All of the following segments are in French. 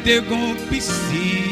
de gon piscine.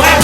Waki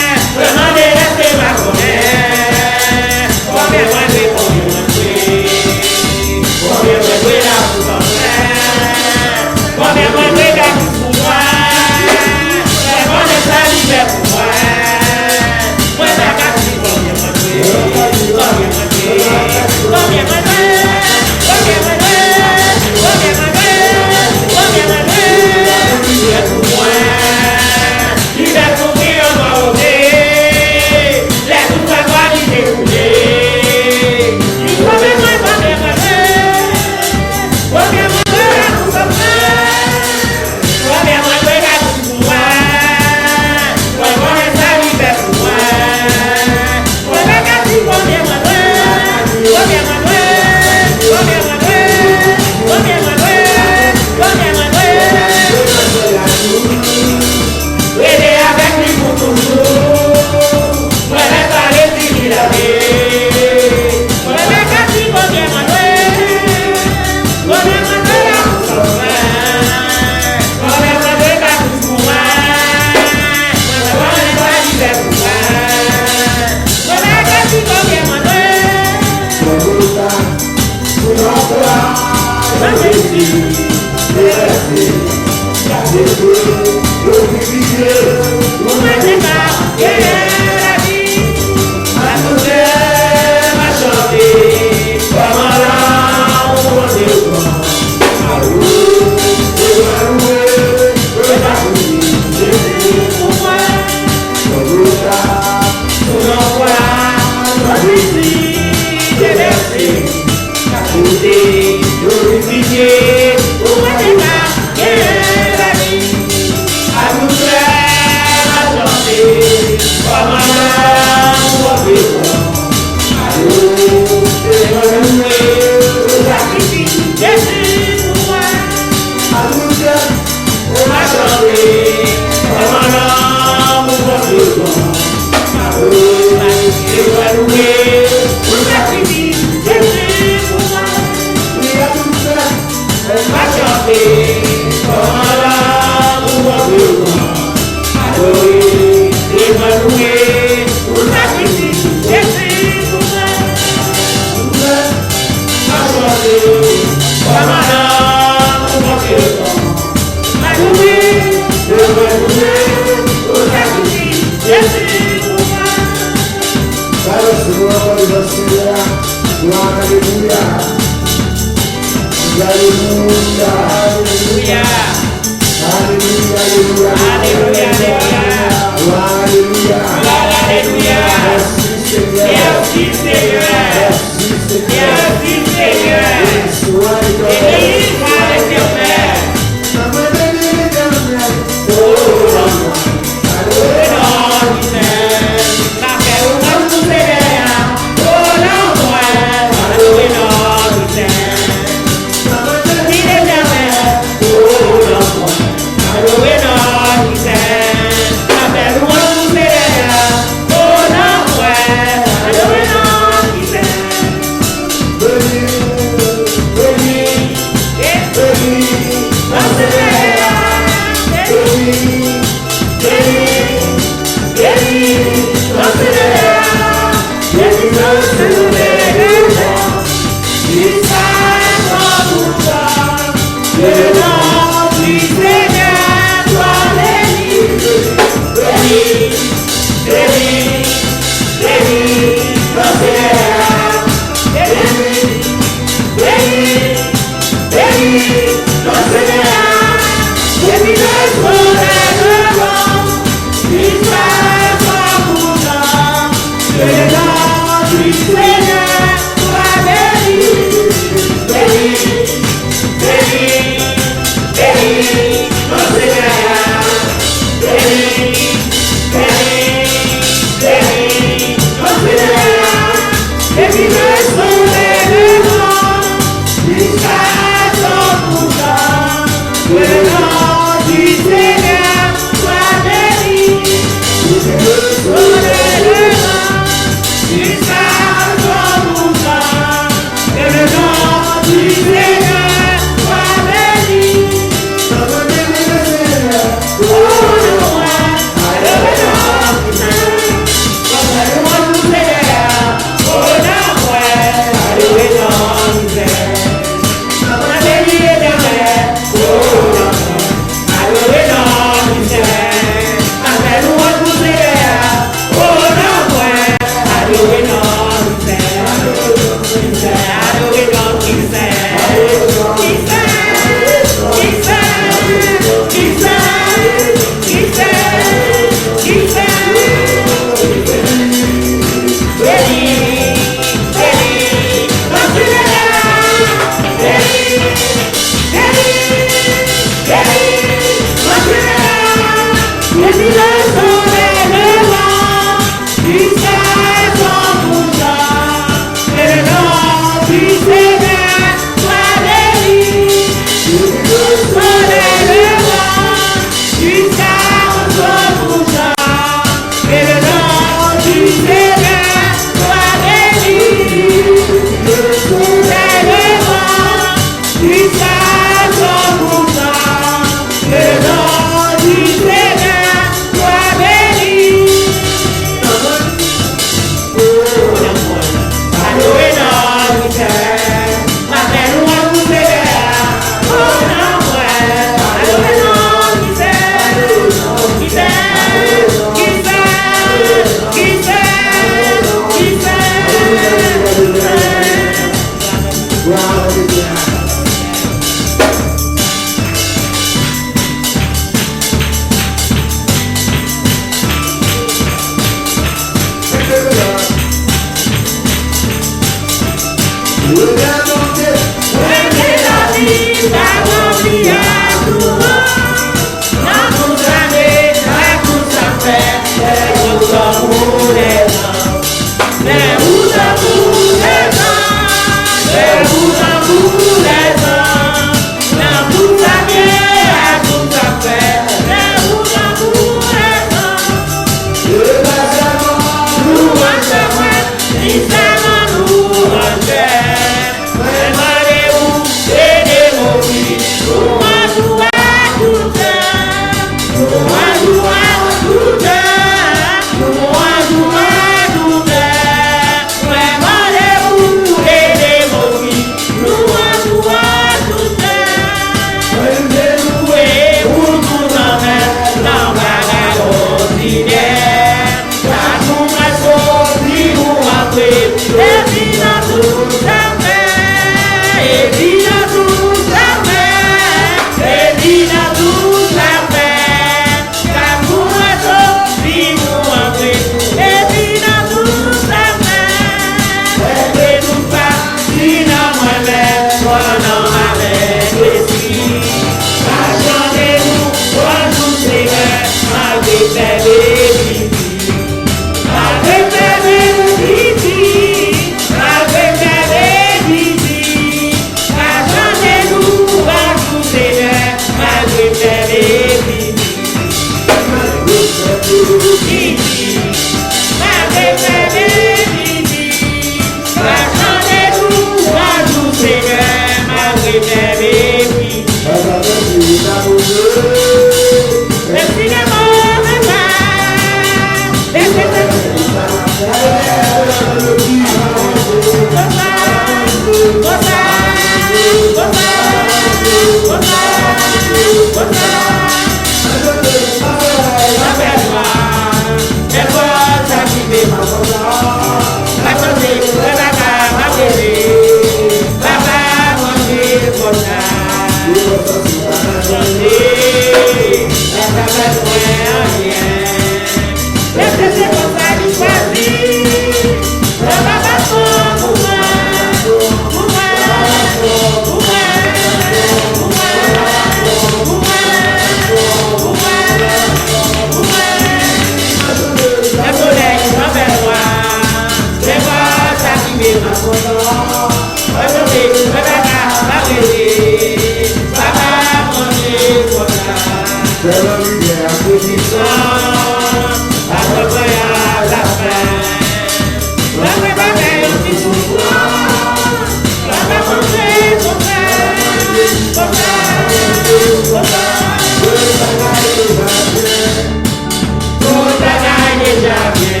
déjà bien.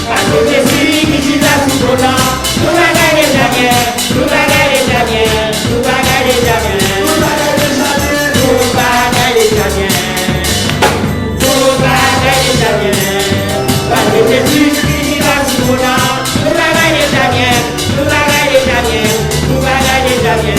Parce que Jésus qui dit là tout le temps, tout va gagner déjà bien, tout va gagner déjà bien, tout va gagner déjà bien, tout va gagner déjà bien, tout va gagner déjà bien. Parce que Jésus qui dit là tout le temps, tout va gagner déjà bien, tout va gagner déjà bien, tout va gagner déjà bien.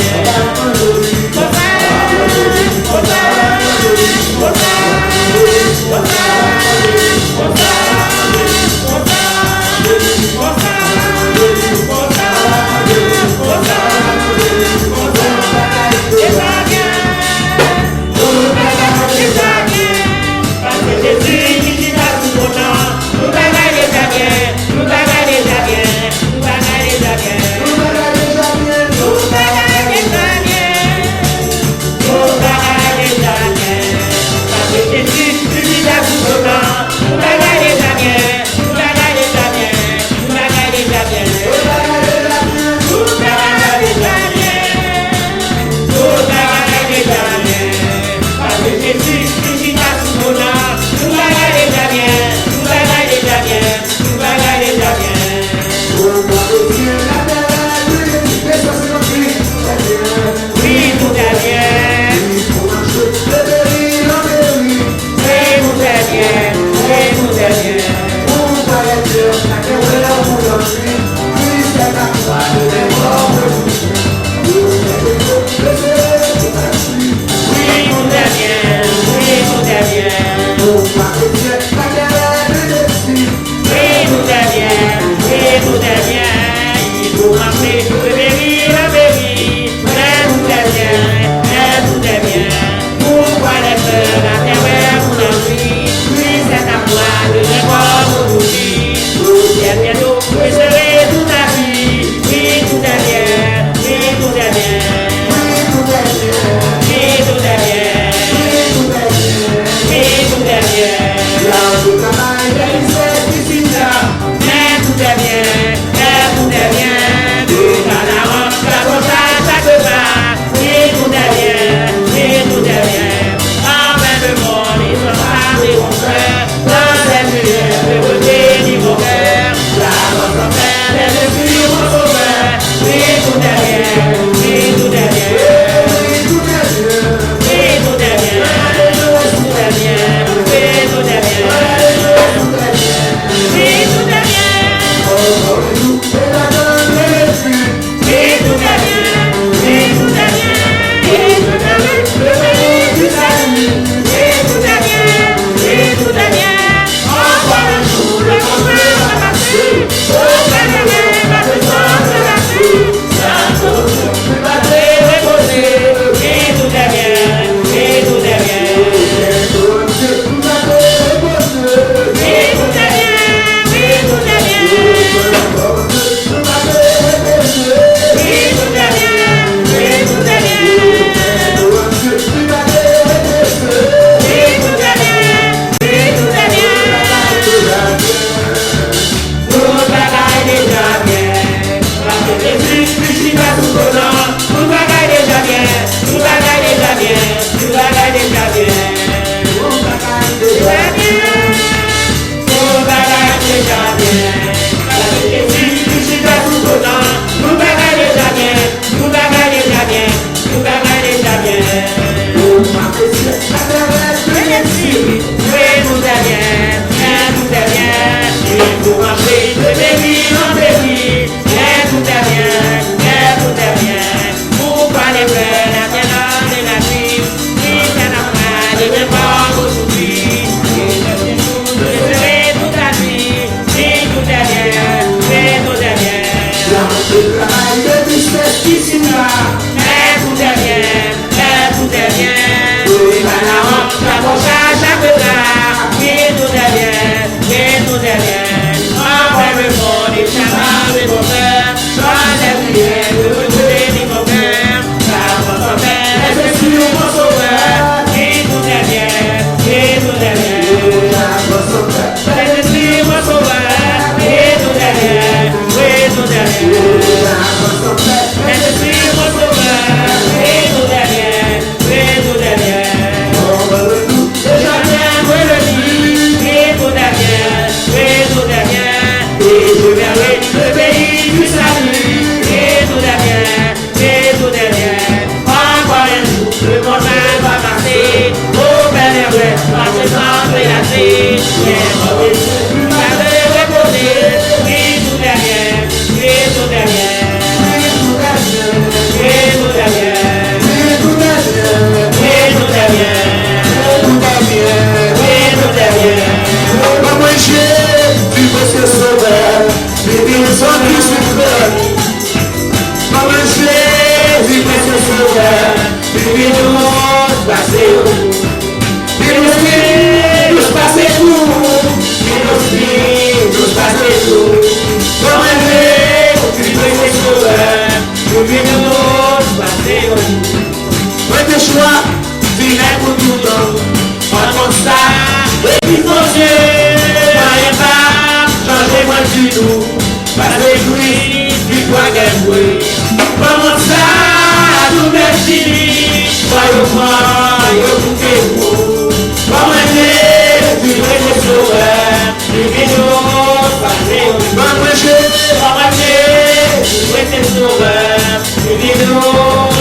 c'est le sauveur, divine-nous,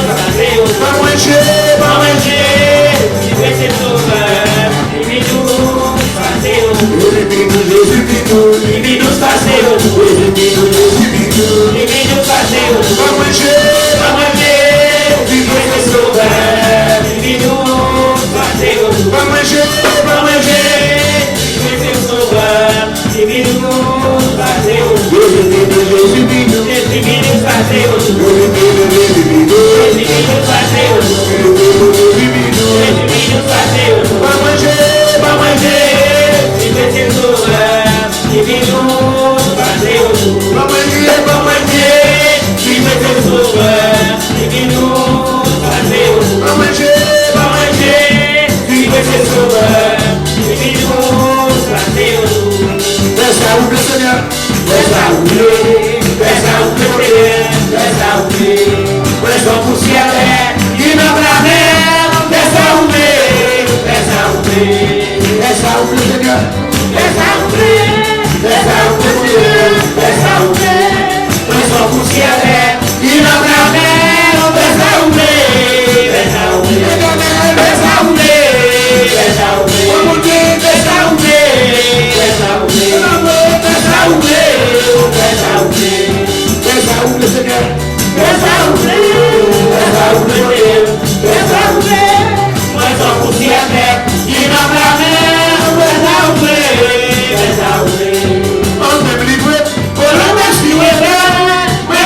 ça c'est au Pas manger, pas manger, c'est le sauveur, divine-nous, ça c'est au Jésus Bidou, divine-nous, ça c'est au Jésus Bidou, divine-nous, ça c'est au pas manger, pas manger, c'est le sauveur, divine-nous, ça c'est au pas manger, pas manger, c'est le sauveur, divine-nous, ça c'est au Jésus Bidou, Jésus Bidou, divine-nous, ça c'est au Jésus Bidou, Jésus Bidou, divine-nous, ça c'est au Jésus Bidou, divine-nous, ça c'est au pas manger, pas manger, c'est le sauveur, divine-nous, ça c'est au pas manger, pas manger, c'est le sauveur, divine-nous, ça c'est au pas manger, pas manger, c'est le sauveur, divine-nous, ça c'est au laisse ça ouvrir Seigneur, laisse-la oublier, laisse-la oublier, laisse-la oublier, laisse-la poussière, il n'a pas la mer, laisse-la oublier, laisse-la oublier, laisse ça ouvrir Seigneur, laisse-la oublier, laisse-la oublier, laisse-la oublier, laisse-la poussière, il n'a pas la mer, laisse-la oublier, laisse-la oublier, laisse-la oublier, laisse-la oublier, oh mon Dieu, laisse-la oublier, laisse-la oublier, laisse-la oublier, laisse-la oublier. laisse ça ouvrir Seigneur, Laisse-la oublier, moi j'en poussière, il n'a pas la mer, laisse-la oublier, on me livre, pour le merci, moi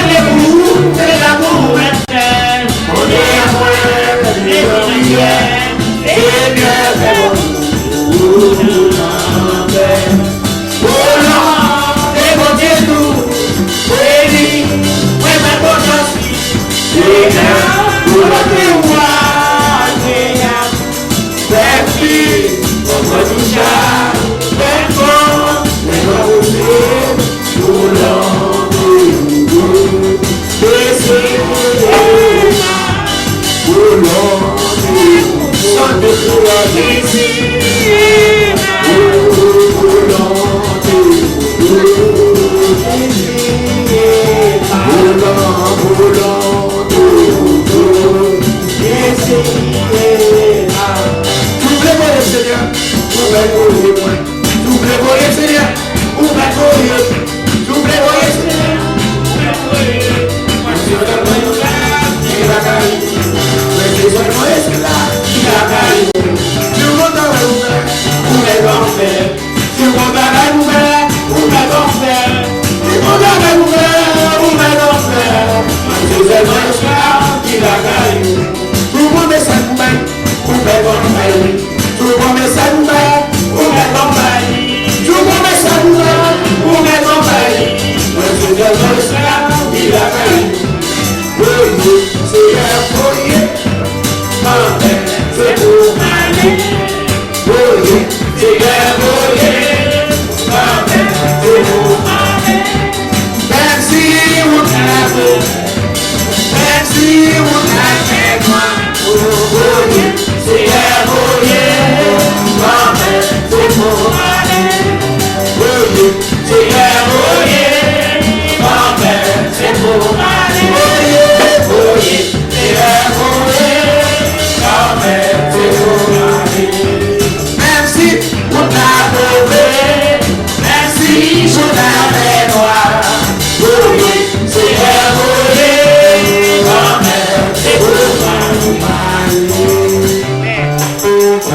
les bouts, c'est l'amour maintenant, on est à moi, les premières, et bien c'est bon, oh non, et bon Dieu nous, oui, oui, mais bon Dieu, c'est là, pour le roi, c'est là, c'est qui, on va nous faire, c'est bon, mais bon Dieu, pour l'homme, et c'est sans de toi ici,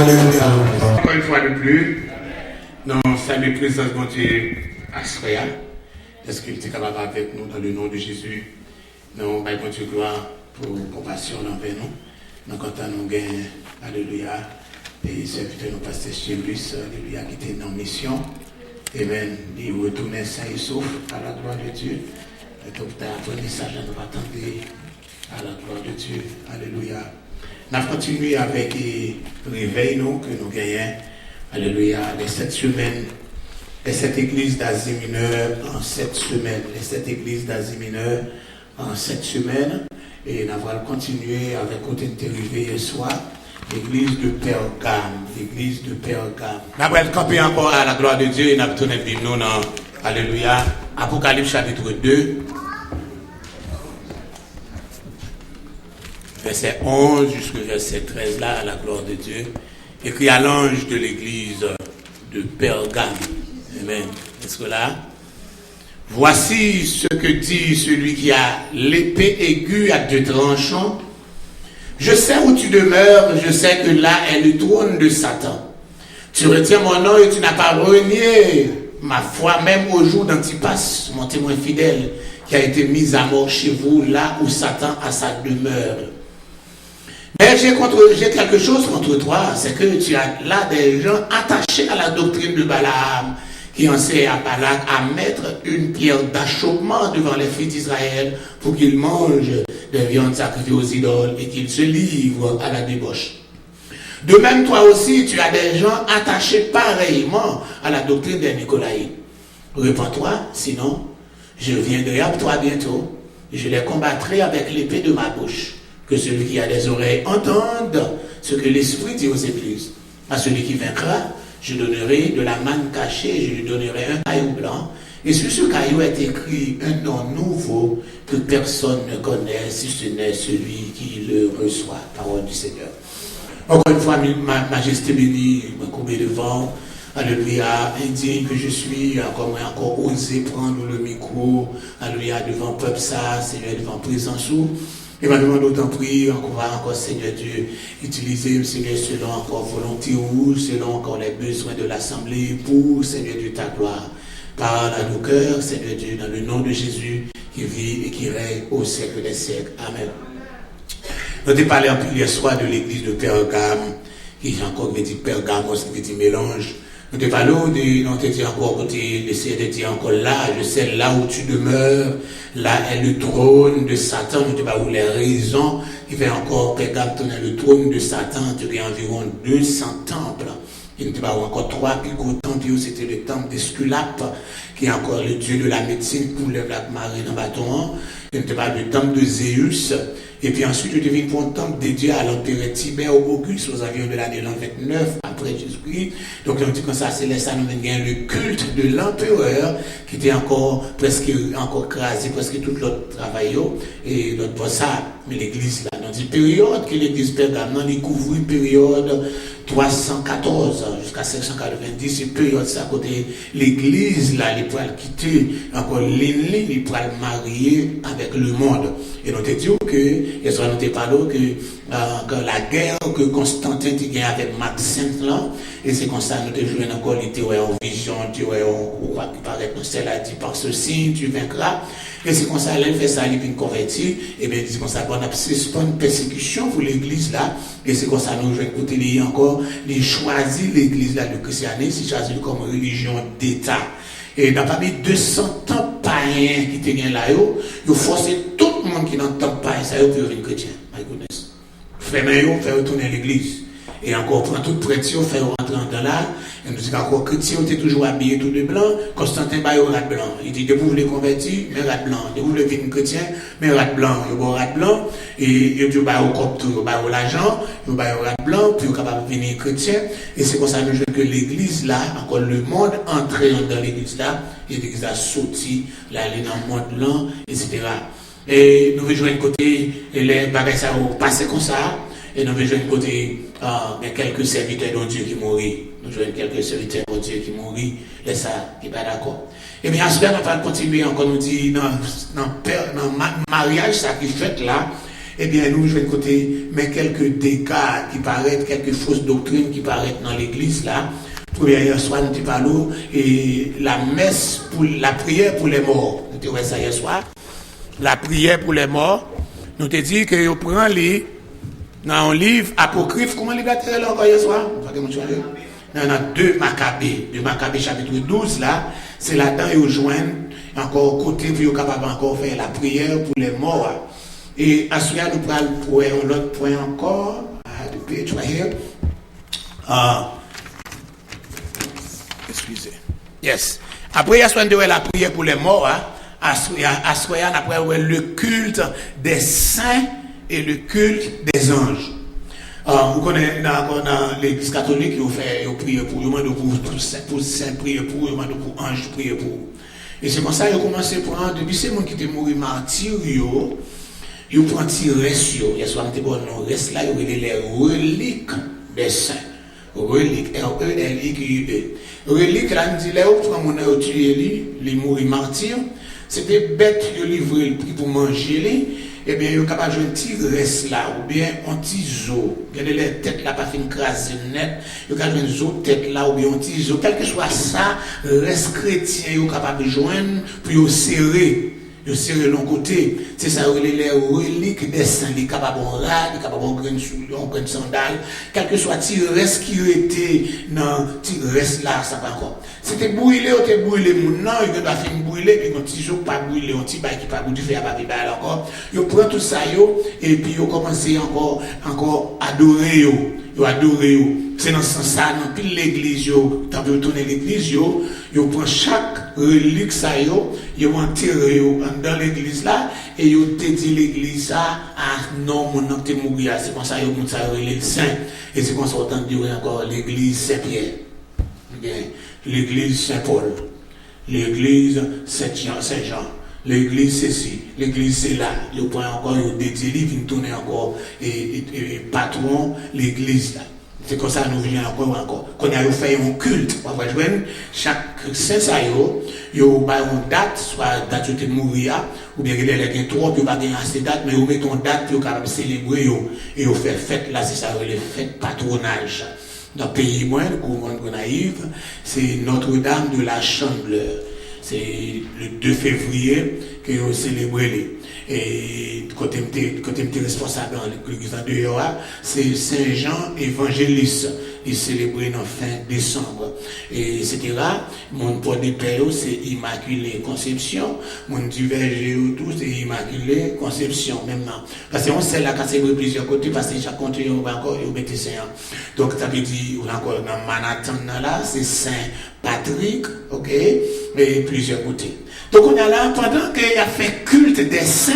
Encore une fois de plus, nous saluons présence de Dieu à Sréa. Est-ce qu'il est capable avec nous dans le nom de Jésus? Nous avons Dieu gloire pour compassion envers nous. Nous comptons nous gagner. Alléluia. Et serviteur nous pasteur Chélus, alléluia, qui était en mission. Amen. Il retourne sain et sauf à la gloire de Dieu. Et donc, tu as un message à nous attendre à la gloire de Dieu. Alléluia. Nous avons continué avec le réveil nous, que nous gagnons. Alléluia. Les 7 semaines. Les 7 églises d'Asie mineure en 7 semaines. Les 7 églises d'Asie mineure en 7 semaines. Et nous allons continuer avec côté de hier soir. L'église de Pergame. L'église de Pergame. Nous allons camper encore à la gloire de Dieu et nous allons tourner le Bible dans Alléluia. Apocalypse chapitre 2. verset 11 jusqu'au verset 13 là, à la gloire de Dieu, écrit à l'ange de l'église de Pergame. Amen. Est-ce que là? Voici ce que dit celui qui a l'épée aiguë à deux tranchants. Je sais où tu demeures, je sais que là est le trône de Satan. Tu retiens mon nom et tu n'as pas renié ma foi, même au jour d'Antipas, mon témoin fidèle, qui a été mis à mort chez vous, là où Satan a sa demeure. Mais j'ai quelque chose contre toi, c'est que tu as là des gens attachés à la doctrine de Balaam, qui enseigne à Balak à mettre une pierre d'achoppement devant les fils d'Israël pour qu'ils mangent des viandes sacrifiées aux idoles et qu'ils se livrent à la débauche. De même, toi aussi, tu as des gens attachés pareillement à la doctrine des Nicolaïtes. Répands-toi, sinon, je viendrai à toi bientôt et je les combattrai avec l'épée de ma bouche. Que celui qui a des oreilles entende ce que l'Esprit dit aux églises. À celui qui vaincra, je donnerai de la manne cachée, je lui donnerai un caillou blanc. Et sur ce caillou est écrit un nom nouveau que personne ne connaît, si ce n'est celui qui le reçoit. Parole du Seigneur. Encore une fois, ma majesté bénie, me couper devant. Alléluia, indigne que je suis, encore osé prendre le micro. Alléluia, devant peuple ça, Seigneur, devant présence où. Et maintenant, d'autant prier, encore, Seigneur Dieu, utiliser, Seigneur, selon encore volonté ou selon encore les besoins de l'Assemblée pour, Seigneur Dieu, ta gloire. Parle à nos cœurs, Seigneur Dieu, dans le nom de Jésus, qui vit et qui règne au siècle des siècles. Amen. Nous avons parlé en plus hier soir de l'église de Pergame, qui encore dit Pergamos, qui dit mélange. Nous avons parlé, nous avons dit encore, d'essayer de dire encore là, je sais là où tu demeures, là est le trône de Satan. Nous avons parlé les raisons qui fait encore Pergame tourner le trône de Satan. Il y a environ 200 temples. Il n'y a pas encore 3 plus gros temples, c'était le temple d'Esculape, qui est encore le dieu de la médecine pour le Black Marie dans le bâton. Il n'y a pas le temple de Zéus. Et puis ensuite, je devine pour un temple dédié à l'empereur Tibère Auguste aux environs de l'année 29 après Jésus-Christ. Donc on dit comme ça, c'est là ça nous vient le culte de l'empereur qui était encore presque crasé, presque tout l'autre travail et l'autre pour ça. Mais l'église là, dans une période que l'église Pergame a découvert une période 314 jusqu'à 590, une période ça côté l'église là, il pourrait quitter encore l'ennemi, il pourrait marier avec le monde. Et nous te disons que, et ça nous te parlons que la guerre que Constantin a gagnée avec Maxence là, et c'est comme ça nous te jouons encore les théories en vision, théories en quoi qui paraît dans celle a dit par ceci, tu vaincras. Et c'est comme ça, elle fait ça, elle est convertie, et bien c'est comme ça qu'on a une persécution pour l'église là, et c'est comme ça nous jouons écouter les encore, les choisir l'église là, le christianisme, c'est choisi comme religion d'État. Et dans parmi 200 ans païens qui étaient là, ils forcé tout le monde qui n'entend pas ça, ils peuvent devenir chrétien. My goodness. Faire retourner l'église. Et encore, prendre tout prêtre, faire rentrer dans là. Et nous disons encore, chrétien, on était toujours habillé tout de blanc. Constantin, il y a un rat blanc. Il dit, vous voulez convertir, mais rat blanc. Vous voulez devenir chrétien, mais rat blanc. Il y a un rat blanc. Et il y a un copte, il y a l'argent, il y a un rat blanc, puis il est capable de devenir chrétien. Et c'est comme ça que l'église là, encore le monde entré dans l'église là, et l'église a sorti, là, elle est dans le monde là, etc. Et nous veillons côté, les bagages ça ont passé comme ça. Et nous veillons côté, quelques serviteurs de Dieu qui mourent. Nous jouons quelques serviteurs de Dieu qui mourent. Laisse ça, qui n'est pas d'accord. Et bien, ensuite, on va continuer encore, nous dit, dans mariage, ça qui fait là, eh bien, nous jouons côté, mais quelques dégâts qui paraissent, quelques fausses doctrines qui paraissent dans l'église là. Hier soir, nous parlons, et la messe, la prière pour les morts. Nous avons ça hier soir. La prière pour les morts. Nous te dit que on prend les dans un livre apocryphe, comment les gars là encore hier soir? Dans 2 Maccabées chapitre 12 là, c'est là-dedans ils joignent encore côté pour être capable encore faire la prière pour les morts. Et ensuite nous prenons pour un autre point encore, the page right here. Excusez. Yes. Après il y a la prière pour les morts, après le culte des saints et le culte des anges. Vous connaissez dans l'église catholique, ils prient pour eux, pour saints prier pour eux, pour anges prier pour eux. Et c'est comme ça qu'ils ont commencé à prendre, depuis ces gens qui étaient morts martyrs, Ils prennent reste, il y a souvent des bons reste là, il y a les reliques des saints. Reliques, R-E-L-I-Q-E. Reliques, là, on dit, là, on prend mon tué, les mourir martyrs. C'était bête de livrer le prix pour manger, eh bien, il est capable de jouer un petit reste là, ou bien un petit zoo. Regardez les têtes là, pas fait une crasse net. Il est capable de jouer une tête là, ou bien un petit zoo. Quel que soit ça, reste chrétien, il est capable de joindre, puis serrer. Yo serré l'un côté, c'est ça les reliques des saints, les capables de rad, les capables de grain soulion, grain sandales, quel que soit petit reste qui était dans petit reste là, ça va encore. C'était brûlé, on était brûlé mon non, il doit faire brûler, puis quand ils sont pas brûlé, on petit bail qui pas goûté faire pas bail encore. Yo prend tout ça yo et puis yo commencé encore adorer yo adorer yo. C'est dans ce sens ça, dans pile l'église yo, tant que tourner l'église yo prend chaque relique ça yo enterré yo dans l'église là et yo dédie l'église ça à non mon nom te mourir, c'est comme ça yo monte ça les saint et c'est comme ça autant dire encore l'église Saint-Pierre. Bien, l'église Saint-Paul, l'église Saint-Jean, l'église ceci, l'église c'est là, yo prend encore yo dédie li vinn tourner encore et patron l'église là. C'est comme ça nous venons encore. Quand on a fait un culte, on va jouer chaque saint ça yo ba une date, soit date de mourir ou bien il y a trop puis pas gagner assez date mais on met ton date pour capable célébrer et on fait fête là c'est ça les fête patronage. Dans le pays moins qu'on naïf, c'est Notre-Dame de la Chandeleur. C'est le 2 février que on célébré. Et côté responsable dans l'église de Yoa, c'est Saint Jean évangéliste. Il célébré en fin décembre. Et etc. Mon port de paix, c'est Immaculée Conception. Mon divergé tout, c'est Immaculée Conception, même non. Parce qu'on sait là, quand c'est plusieurs côtés, parce que chaque côté, on va encore, on met Saint. Donc, ça veut dire, encore dans Manhattan, là, c'est Saint Patrick, ok, et plusieurs côtés. Donc, on est là, pendant qu'il a fait culte des saints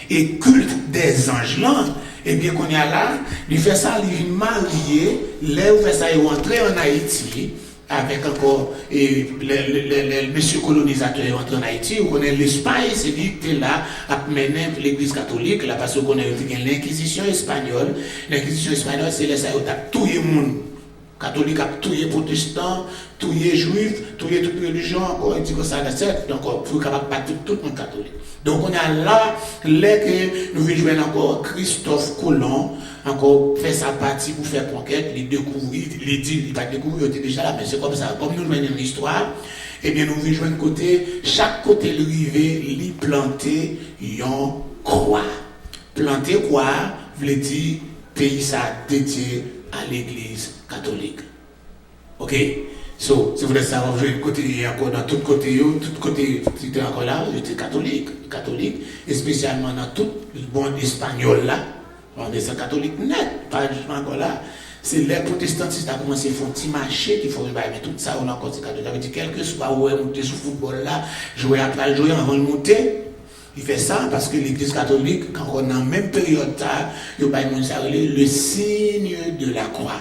et culte des anges là, et bien qu'on est là, il fait ça, il est marié, là où fait ça, il est rentré en Haïti, avec encore, et le monsieur colonisateur est rentré en Haïti, où on est l'Espagne, c'est lui qui est là, à mener l'église catholique, là, parce qu'on a eu l'inquisition espagnole. L'inquisition espagnole, c'est là, ça a tout le monde. Catholique a tué protestants, tué juifs, tué toute religion, encore, et dit que ça, donc, pour capable battre tout le monde catholique. Donc, on a là, que nous venons jouer encore Christophe Colomb, encore fait sa partie pour faire conquête, les découvrir, les dire, il va découvrir, il était déjà là, mais c'est comme ça, comme nous jouons une histoire, eh bien, nous venons jouer un côté, chaque côté le rivet, lui planter, une croix. Planter quoi, veut dire, pays ça dédié à l'église catholique. Ok? So, si vous voulez savoir, je vais côté encore dans tout côté, c'était encore là, j'étais catholique, et spécialement dans tout le bon espagnol là, on est catholique net, pas justement encore là. C'est les protestantistes qui ont commencé à faire un petit marché, qui font mais tout ça, on a encore c'est catholique. Ça veut dire, quel que soit où est monté sur le football là, jouer après jouer avant de monter. Il fait ça parce que l'église catholique, quand on est en même période, il y a le signe de la croix.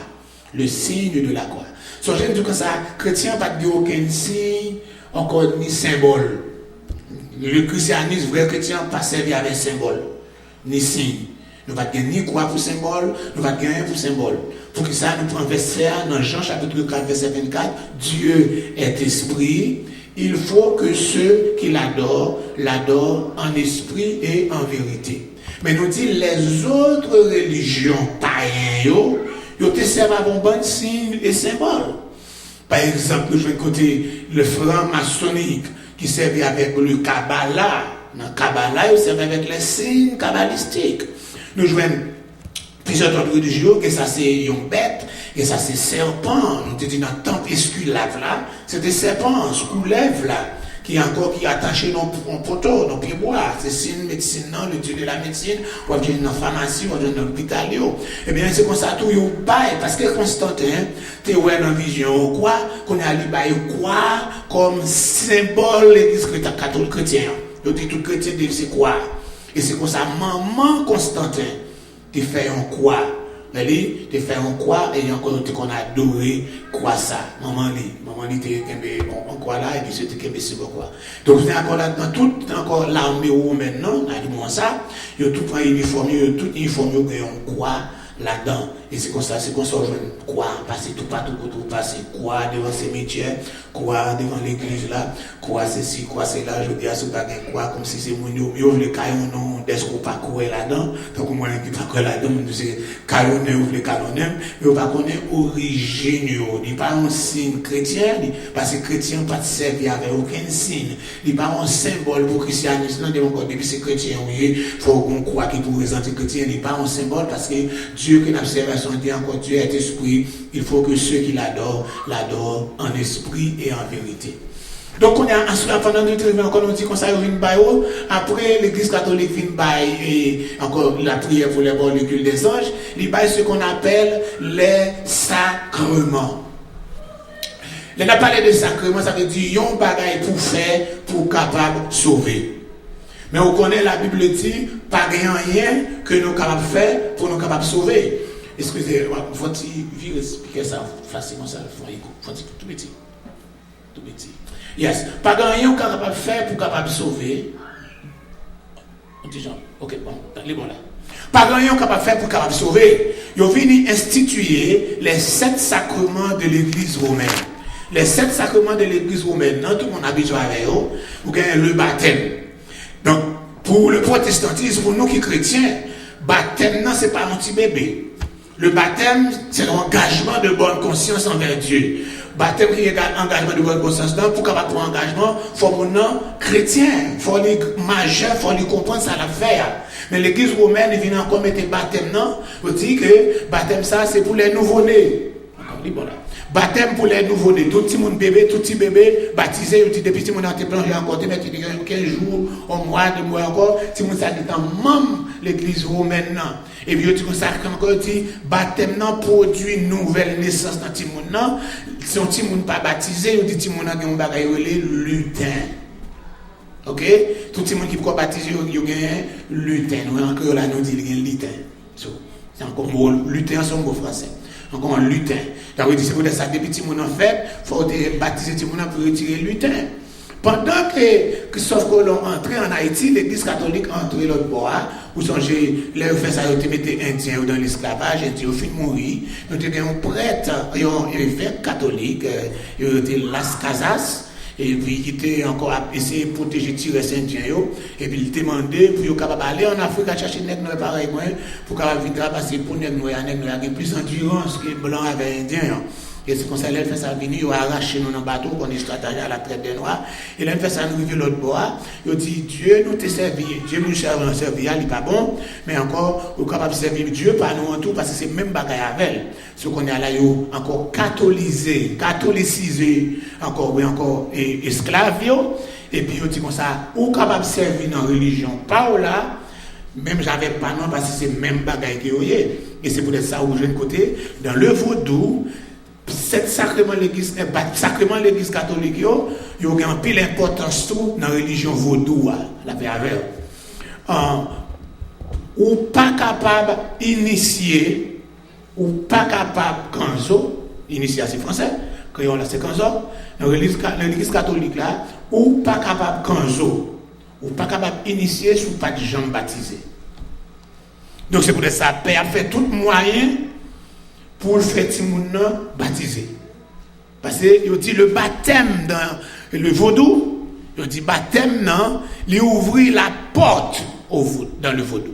Le signe de la croix. So, je dis que ça, chrétien n'a pas de aucun signe, encore ni symbole. Le christianisme, vrai chrétien, pas servi avec symbole, ni signe. Nous ne pouvons ni croix pour symbole, nous ne pouvons rien pour symbole. Pour que ça, nous prenons verset dans Jean chapitre 4, verset 24, Dieu est esprit. Il faut que ceux qui l'adorent en esprit et en vérité. Mais nous dit les autres religions païennes, ils te servent à bon signes et symboles. Par exemple, je vais côté le franc-maçonnique qui servait avec le Kabbalah. Dans le Kabbalah, il servait avec les signes kabbalistiques. Nous jouons plusieurs autres religions, que ça c'est une bête, et ça c'est serpent. On te dit dans le temple esculave là, c'est des serpents, scoulèves là, qui est attaché dans un poteau, dans le pied bois. C'est signe médecine, non, le dieu de la médecine, ou bien dans la pharmacie, ou bien dans l'hôpital. Eh bien, c'est comme ça, tout yon bail, parce que Constantin, tu es dans la vision, quoi, qu'on a libéré quoi, comme symbole de l'église catholique chrétienne. Donc, tout chrétien, c'est quoi? Et c'est comme ça, maman Constantin, tu fais un quoi Mais lui, tu fais un quoi et encore qu'on a adoré quoi ça. Maman lui, tu on quoi là et puis c'était qu'un c'est quoi. Donc c'est encore là dans tout encore l'armée romaine non, on a dit moi ça, il y a tout prend uniforme, il y a tout uniforme il y a un quoi là-dedans. Et c'est comme ça quoi, passer tout partout, passer quoi devant le cimetière, quoi devant l'église là, quoi ceci, quoi c'est là, je dis à ce bagage quoi, comme si c'est mon yo, le caillon non, d'est-ce qu'on pas courir là-dedans, donc moi qui pas courir là-dedans, c'est caillon ou le caillon, mais on pas connaître origine, il pas un signe chrétien, parce que chrétien pas servir avec aucun signe, il pas un symbole pour christianisme, non, depuis c'est chrétien, oui, faut qu'on croit qu'il pour présenter chrétien, il pas un symbole parce que Dieu qui n'a observé son Dieu encore Dieu est esprit, il faut que ceux qui l'adorent en esprit et en vérité. Donc on a ensuite pendant notre réunion encore on dit qu'on ça vient bailler après l'église catholique vient bailler et encore la prière pour les molécules des anges, il baille ce qu'on appelle les sacrements. On a parlé de sacrements, ça veut dire yon bagaille pour faire pour capable sauver. Mais on connaît la Bible dit pas rien que nous capables faire pour nous capables sauver. Excusez-moi, faut-il expliquer ça facilement ça faut-il tout petit. Tout petit. Yes, pas rien qu'on capable faire pour capable sauver. On dit genre, OK, bon, les bon là. Pas rien qu'on capable faire pour capable sauver. Ils ont venu instituer les 7 sacrements de l'église romaine. Les 7 sacrements de l'église romaine, non tout le monde habitué avec eux, vous gagnez le baptême. Donc, pour le protestantisme, pour nous qui chrétiens, baptême, non, c'est pas un petit bébé. Le baptême, c'est l'engagement de bonne conscience envers Dieu. Baptême qui est engagement de bonne conscience, donc pour capable pour engagement, il faut un nom chrétien, il faut les majeur, il faut les comprendre ça l'affaire. Mais l'église romaine, il vient encore mettre baptême, non? Vous dites que baptême, ça, c'est pour les nouveau-nés. Encore, bon là. Baptême pour les nouveau-nés. Tout petit monde bébé, tout petit bébé, baptisé, depuis petit monde a été plongé encore, mais 15 jours, un mois, 2 mois encore, si mon ça dit en membre l'église romaine. Et puis, tu consacres encore, dit, baptême non produit nouvelle naissance dans le monde. Non, si on dit monde pas baptisé, on dit que monde a un bagage lutin. OK? Tout le monde qui peut baptiser, il y a un lutin. Nous, encore là, nous dit qu'il y a un lutin. C'est encore un mot, lutin, c'est un mot français. Encore un lutin. Donc, c'est pour ça que des petits gens en fait, il faut baptiser les gens pour retirer le lutin. Pendant que Christophe Colomb entrait en Haïti, l'église catholique entrait l'autre bord. Vous songez, les fait ça, ils mettaient Indiens dans l'esclavage, Indiens au fin de mourir. Nous avons un prêtre, un évêque catholique, il était Las Casas. Et puis, il était encore essayé de protéger les Indiens. Et puis, il demandait pour capable aller en Afrique à chercher des nègres pareil, pour capable venir parce que pour les nègres, il y a plus d'endurance que les blancs avec les Indiens. Et c'est comme ça, il fait ça venir, il a arraché nous dans le bateau, on est stratège à la traite des Noirs. Et il fait ça nous vivre l'autre bois. Il dit Dieu nous t'a servi, Dieu nous servi, il n'est pas bon, mais encore, on est capable de servir Dieu par nous en tout, parce que c'est même bagaille avec. Ce qu'on est là, encore catholicisé, encore, oui, encore esclave, et puis il dit comme ça, ou capable de servir dans la religion, pas là, même j'avais pas non, parce que c'est même bagaille qui est. Et c'est peut-être ça où je viens de côté, dans le vaudou, cette sacrement l'église catholique il y a un pile importance tout dans la religion vaudou la avec ou pas capable initier ou pas capable kanzo initiation français créole là c'est kanzo dans l'église catholique là ou pas capable kanzo ou pas capable initier sous pas de gens baptisés. Donc c'est pour ça père fait tout moyen pour le faire ti moun nan baptiser. Parce que il dit le baptême dans le vaudou, il dit baptême nan, il ouvrit la porte dans le vaudou.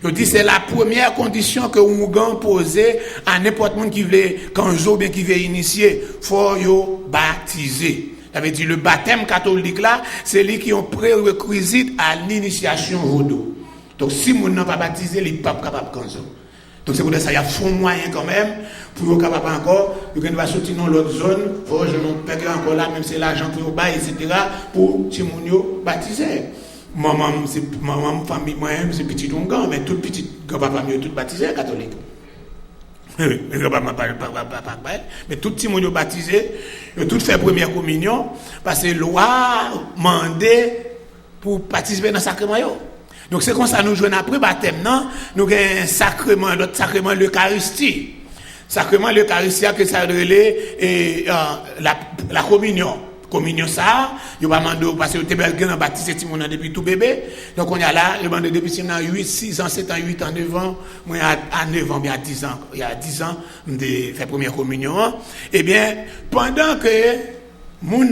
Il dit c'est la première condition que Ougan posait à n'importe monde qui veut kanjo bien qui veut initier, faut yo baptiser. Ça veut dire le baptême catholique là, c'est lui qui ont prérequisite à l'initiation vaudou. Donc si moun nan pas baptisé, il pas capable kanjo. Donc c'est pour ça qu'il y a fond moyen quand même pour vous capable encore, vous pouvez sortir dans l'autre zone, faut je non payer encore là même c'est l'argent pour vous bailler etc. pour Timonio baptiser. Maman famille moi-même c'est petit ongan mais tout petit grand-papa mieux tout baptisé catholique. Mais tout Timonio baptisé, tout fait première communion parce que loi mandé pour participer dans le sacrement yo. Donc c'est comme ça nous jouons après baptême, non? Nous avons un sacrement, notre sacrement l'Eucharistie. Sacrement l'Eucharistie que ça relève et la communion. Communion ça, il va demander parce que tu es bien baptisé depuis tout bébé. Donc on est là, il va demander depuis 8, 6 ans, 7 ans, 8 ans, 9 ans, moi à 9 ans, bien à 10 ans, il y a 10 ans, j'ai fait première communion. Eh bien, pendant que mon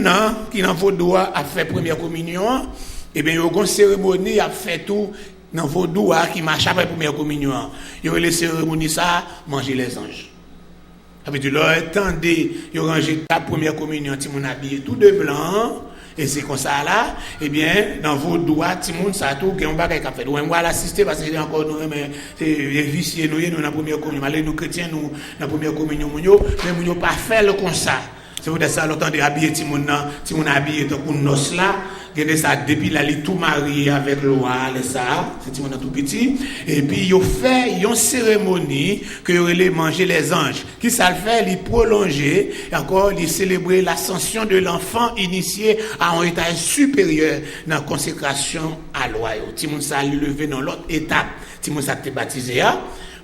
qui dans vos doigts a fait première communion, eh bien, il y a une cérémonie a fait tout dans vos doigts qui marche après première communion. Il y a les cérémonies ça, manger les anges. Avec du leur attendez, ils ont rangé ta première communion, ti moun habillé tout de blanc, et c'est comme ça là, eh bien, dans vos doigts, ti moun ça tout, qui ont bagay qu'a fait. On va l'assister parce que c'est encore nous, mais c'est vicieux, nous, dans la première communion. Malgré nous chrétiens, nous, dans la première communion, mais nous pas faire le comme ça. C'est pour ça, l'autant de habiller ti moun habillé, donc pour nos là, gardez ça depuis là, il tout marié avec l'oie, ça, c'est ti moun tout petit, et puis ils ont fait une cérémonie que les manger les anges. Qui ça le fait, ils prolonger, et encore, ils célébrer l'ascension de l'enfant initié à un étage supérieur dans la consécration à l'oie. Ti moun ça levé dans l'autre étape, ti moun ça t'est baptisé,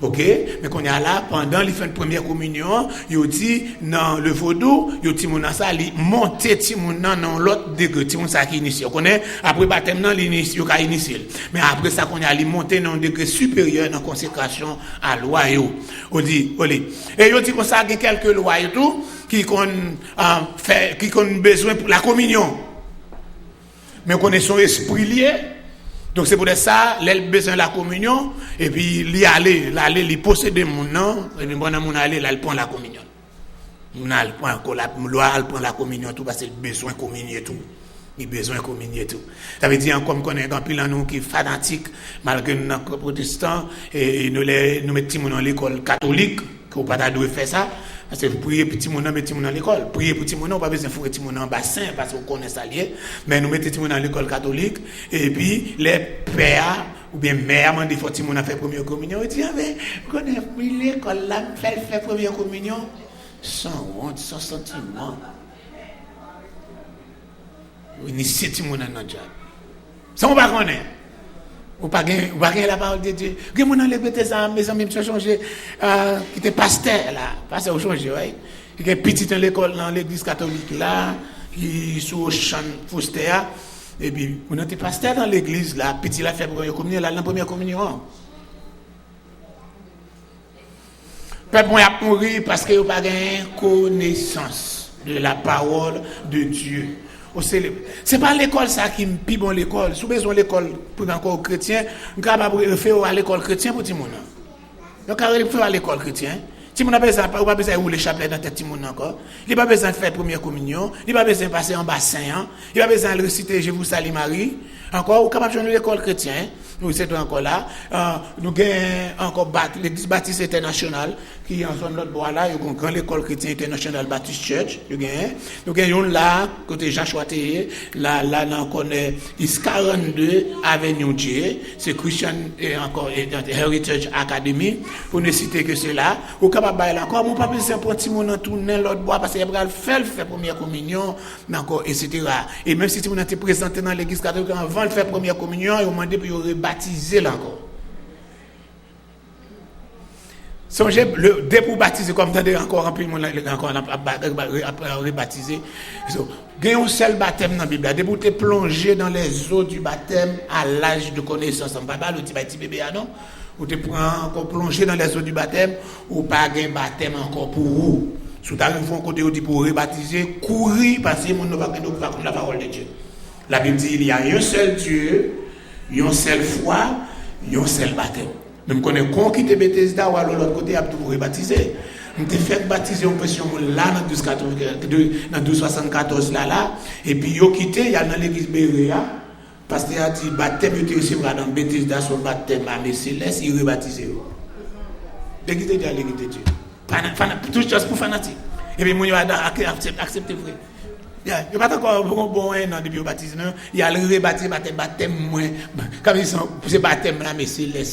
ok, mais qu'on est là pendant les fins de première communion, il dit dans le vaudou, il dit mon ça il monter timon dans l'autre degré, timon ça qui initié. On connaît après baptême dans l'initié, il initié. Mais après ça qu'on est allé monter dans un degré supérieur dans consécration à loi yo. On dit olé. Et il dit comme ça il y a quelques lois et tout qui qu'on fait qui qu'on besoin pour la communion. Mais qu'on est son esprit lié. Donc c'est pour ça, l'elle besoin de la communion, et puis l'aller posséder mon nom, et puis bon mon aller, là, il prend la communion. On a prend la communion, tout parce qu'il a besoin de communier tout. Il a besoin de communier tout. Ça veut dire, comme on est un pile nous qui est fanatique, malgré nous sommes protestants, et nous mettons dans l'école catholique, qu'on ne peut pas faire ça. Parce que prier petit mon dans l'école, prier petit mon pas besoin de faire petit mon en bassin parce qu'on connaît ça lié, mais nous mettons petit mon dans l'école catholique et puis les pères ou bien mères m'ont dit faut petit mon a fait première communion, il dit mais connaît l'école là fait première communion sans honte, sans sentiment. On initie petit mon dans notre job. Ça on pas connaître. Ou pas gagner la parole de Dieu. Que mon allait péter ça mes amis me changer qui était pasteur là, pasteur au changer ouais. Qui est petit dans l'école dans l'église catholique là, qui sous au champ Foster et puis on était pasteur dans l'église là, petit là fait première communion là, la première communion. Peuple moi a mourir parce que pas gagné connaissance de la parole de Dieu. C'est pas l'école ça qui me pille bon l'école. Si vous besoin l'école pour encore chrétien, vous capable faire à l'école chrétien pour tout le monde. Donc capable faire à l'école chrétien. Si vous n'avez pas besoin de rouler chapelet dans tête tout le monde encore. Il pas besoin de faire première communion, il pas besoin de passer en bassin, il pas besoin de réciter je vous salue Marie. Encore ou capable de joindre l'école chrétien. Nous c'est encore là. Nous avons encore l'église baptiste internationale qui en son l'autre bois là, il y a une grande école chrétienne internationale Baptist Church, nous avons là côté Joshua Théier, là on connaît East 42 Avenue J, c'est Christian et encore Heritage Academy pour ne citer que cela. Ou capable là encore mon papa c'est un petit monde tourner l'autre bois parce qu'il va faire première communion encore etc. Et même si tu m'as été présenté dans l'église catholique avant de faire première communion, il m'a demandé pour baptiser là encore. Songez le dès pour baptiser comme t'as encore rempli mon encore rebaptiser. Gagne un seul baptême dans la Bible. Dès pour te plonger dans les eaux du baptême à l'âge de connaissance. On papa le petit bébé non ou te prend encore plonger dans les eaux du baptême ou pas gain baptême encore pour vous. Sous ta font côté dit pour rebaptiser, courir parce que mon ne va pas comme la parole de Dieu. La Bible dit il y a un seul Dieu, une seule foi, un seul baptême. Nous connaissons qu'on quitte Bethesda ou alors l'autre côté à tout rebaptiser. Nous t'ai fait baptiser en pression là dans 1274 là et puis yo quitté il y a dans l'église Béréa parce qu'il a dit baptême il recevra dans Bethesda son baptême à céleste il rebaptisé. L'église de Dieu l'église de Dieu. Tout chose pour fanatique. Et puis moi yo accepter vrai. Il n'y a pas encore bon an depuis le baptême. Il y a le baptême moins. Comme ils sont, c'est baptême là, mais c'est les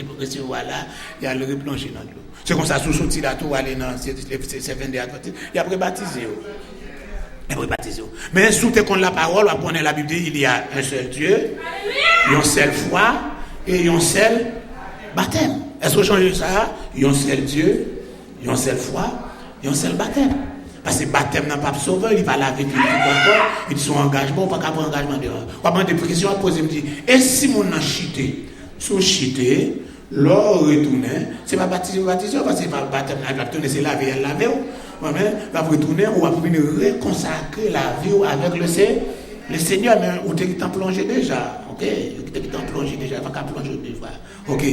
pour recevoir là, il y a le replonger dans l'eau. C'est comme ça, sous sorti là, tout aller dans ces 22 adventistes. Il y a prébaptisé. Mais sous tes comptes la parole, on connaît la Bible, il y a un seul Dieu. une seule foi et un seul baptême. Est-ce que vous changez ça? Un seul Dieu, une seule foi et un seul baptême. Parce que le baptême n'a pas de sauveur, il va laver tout encore, il dit son engagement, pas qu'à prendre engagement dehors. On va demander des questions à poser, me dit, et si mon a chité, sous chité, l'or retourné, c'est pas baptisé, parce que c'est pas le baptême, la baptême, c'est laver, elle laver. On va retourner, on va venir reconsacrer la vie avec le Seigneur, mais où tu es plongé déjà, ok? Tu es plongé déjà, pas qu'à plonger deux fois, ok?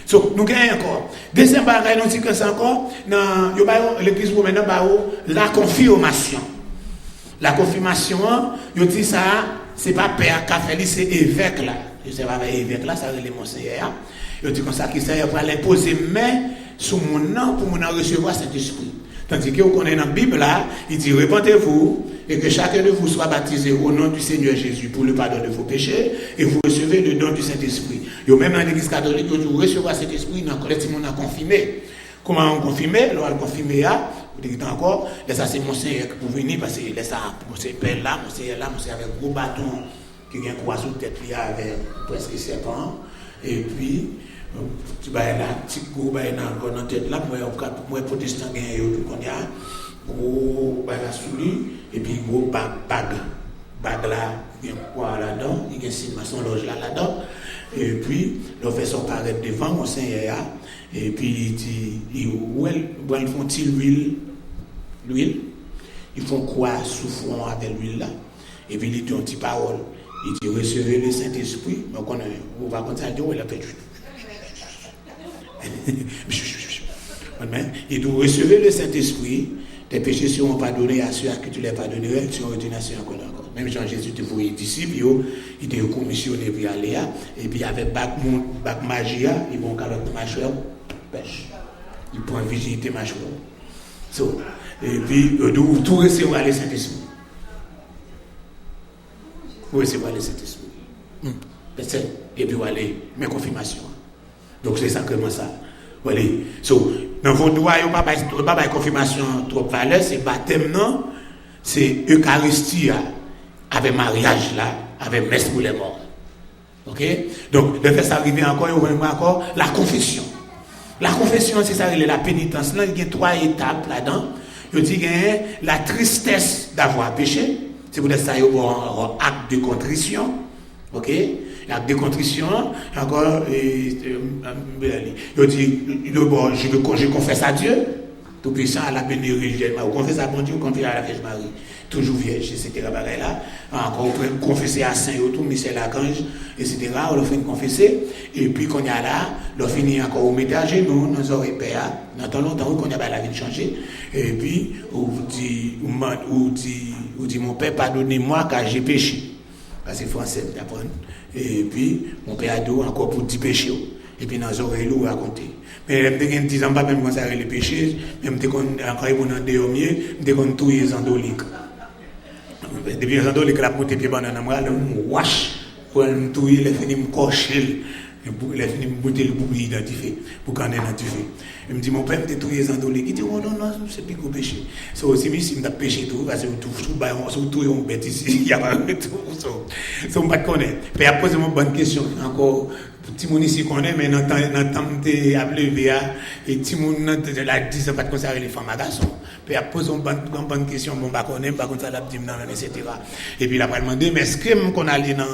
So, nous gagnons encore. Deuxième bagage, nous dit que c'est encore, dans l'église romaine, la confirmation. La confirmation, nous dit ça, c'est pas père qui a fait, c'est évêque là. Je sais pas, évêque là, ça c'est monseigneur. Nous dit comme ça, qu'il s'est pour imposer main sur mon nom pour recevoir cet esprit. Tandis que vous connaissez dans la Bible là, il dit repentez-vous et que chacun de vous soit baptisé au nom du Seigneur Jésus pour le pardon de vos péchés et vous recevez le don du Saint-Esprit. Et même dans l'église catholique, vous recevez cet esprit, dans le collectif, on a confirmé. Comment on confirme? Alors on confirme là, vous dites encore, ça c'est monseigneur pour venir parce que ça, monseigneur père là, monseigneur avec gros bâton qui vient croire sous tête là avec presque 7 ans. Et puis, tu vas là, petit gros bail dans la tête là, moi protestant gagne tout qu'on y a, gros bail là sous lui, et puis gros bague là, il y a quoi là-dedans, il y a une maçon loge là-dedans, et puis l'officier paraît devant mon seigneur, et puis il dit, ils font-ils l'huile, ils font quoi sous fond avec l'huile là, et puis il dit une petite parole. Il dit recevez le Saint-Esprit, mais on va comme ça dire, il a fait. Il dit recevez le Saint-Esprit, tes péchés seront pardonnés à ceux à qui tu les pardonnerais, tu seras retourné encore. Même Jean-Jésus te voyait disciple, il était commissionné pour aller, et puis avec bac magie, ils vont carotte mâchoire, pêche. Ils prennent vigilité mâchoire. Et puis, tout recevoir le Saint-Esprit. Vous recevez le Saint-Esprit. Et puis, voilà, mes confirmations. Donc, c'est sacrément ça. Voilà. Dans vos droits, il n'y a pas de confirmation trop valeur, c'est baptême, non? C'est Eucharistie, avec mariage, là, avec messe pour les morts. Ok? Donc, le fait ça arrive encore, il y a encore la confession. La confession, c'est ça, la pénitence. Là, il y a 3 étapes là-dedans. Je dis qu'il y a la tristesse d'avoir péché. C'est pour ça qu'il y a un acte de contrition. Ok? L'acte de contrition, encore, je dis, je confesse à Dieu, tout puissant à la bénédiction. Je confesse à mon Dieu, confesse à la Vierge Marie. Toujours vierge, etc. Là. Encore, on confesser à Saint Yotou, Michel Archange, etc. On le fait confesser. Et puis, quand il y a là, on finit encore, on met à genoux, nos oreilles pères, dans tant longtemps, qu'on a la vie de changer. Et puis, on dit, mon père, pardonnez-moi car j'ai péché. Parce que c'est français, d'apprendre. Et puis, mon père a dit encore pour 10 péchés. Et puis, dans les oreilles, on raconter. Mais je me dis, pas même quand ça les péchés, même quand encore ils vont dans des hommiers, je me dis, tous les endoliques. Depuis les endoliques, la montée pied banane, je wash, pour me touiller, je finis me cocher. Il a fini de botter le bouc identifié, pour qu'on ait identifié. Il me dit, mon père me détruit les endoliques. Il dit, oh non, c'est plus gros péché. C'est aussi bien si je péché tout, parce que tout est en bête ici, il n'y a pas de tout. Ça, on ne va pas connaître. Puis après, poser une bonne question. Encore, petit monde ici connaît, mais dans le temps de appelé VA, et petit monde la dit, ça ne va pas conserver les femmes à garçons. Puis après, poser une bonne question, bon, bah, connaît, pas comme ça, la dit, etc. Et puis, il a pas demandé, mais est-ce qu'on allait dans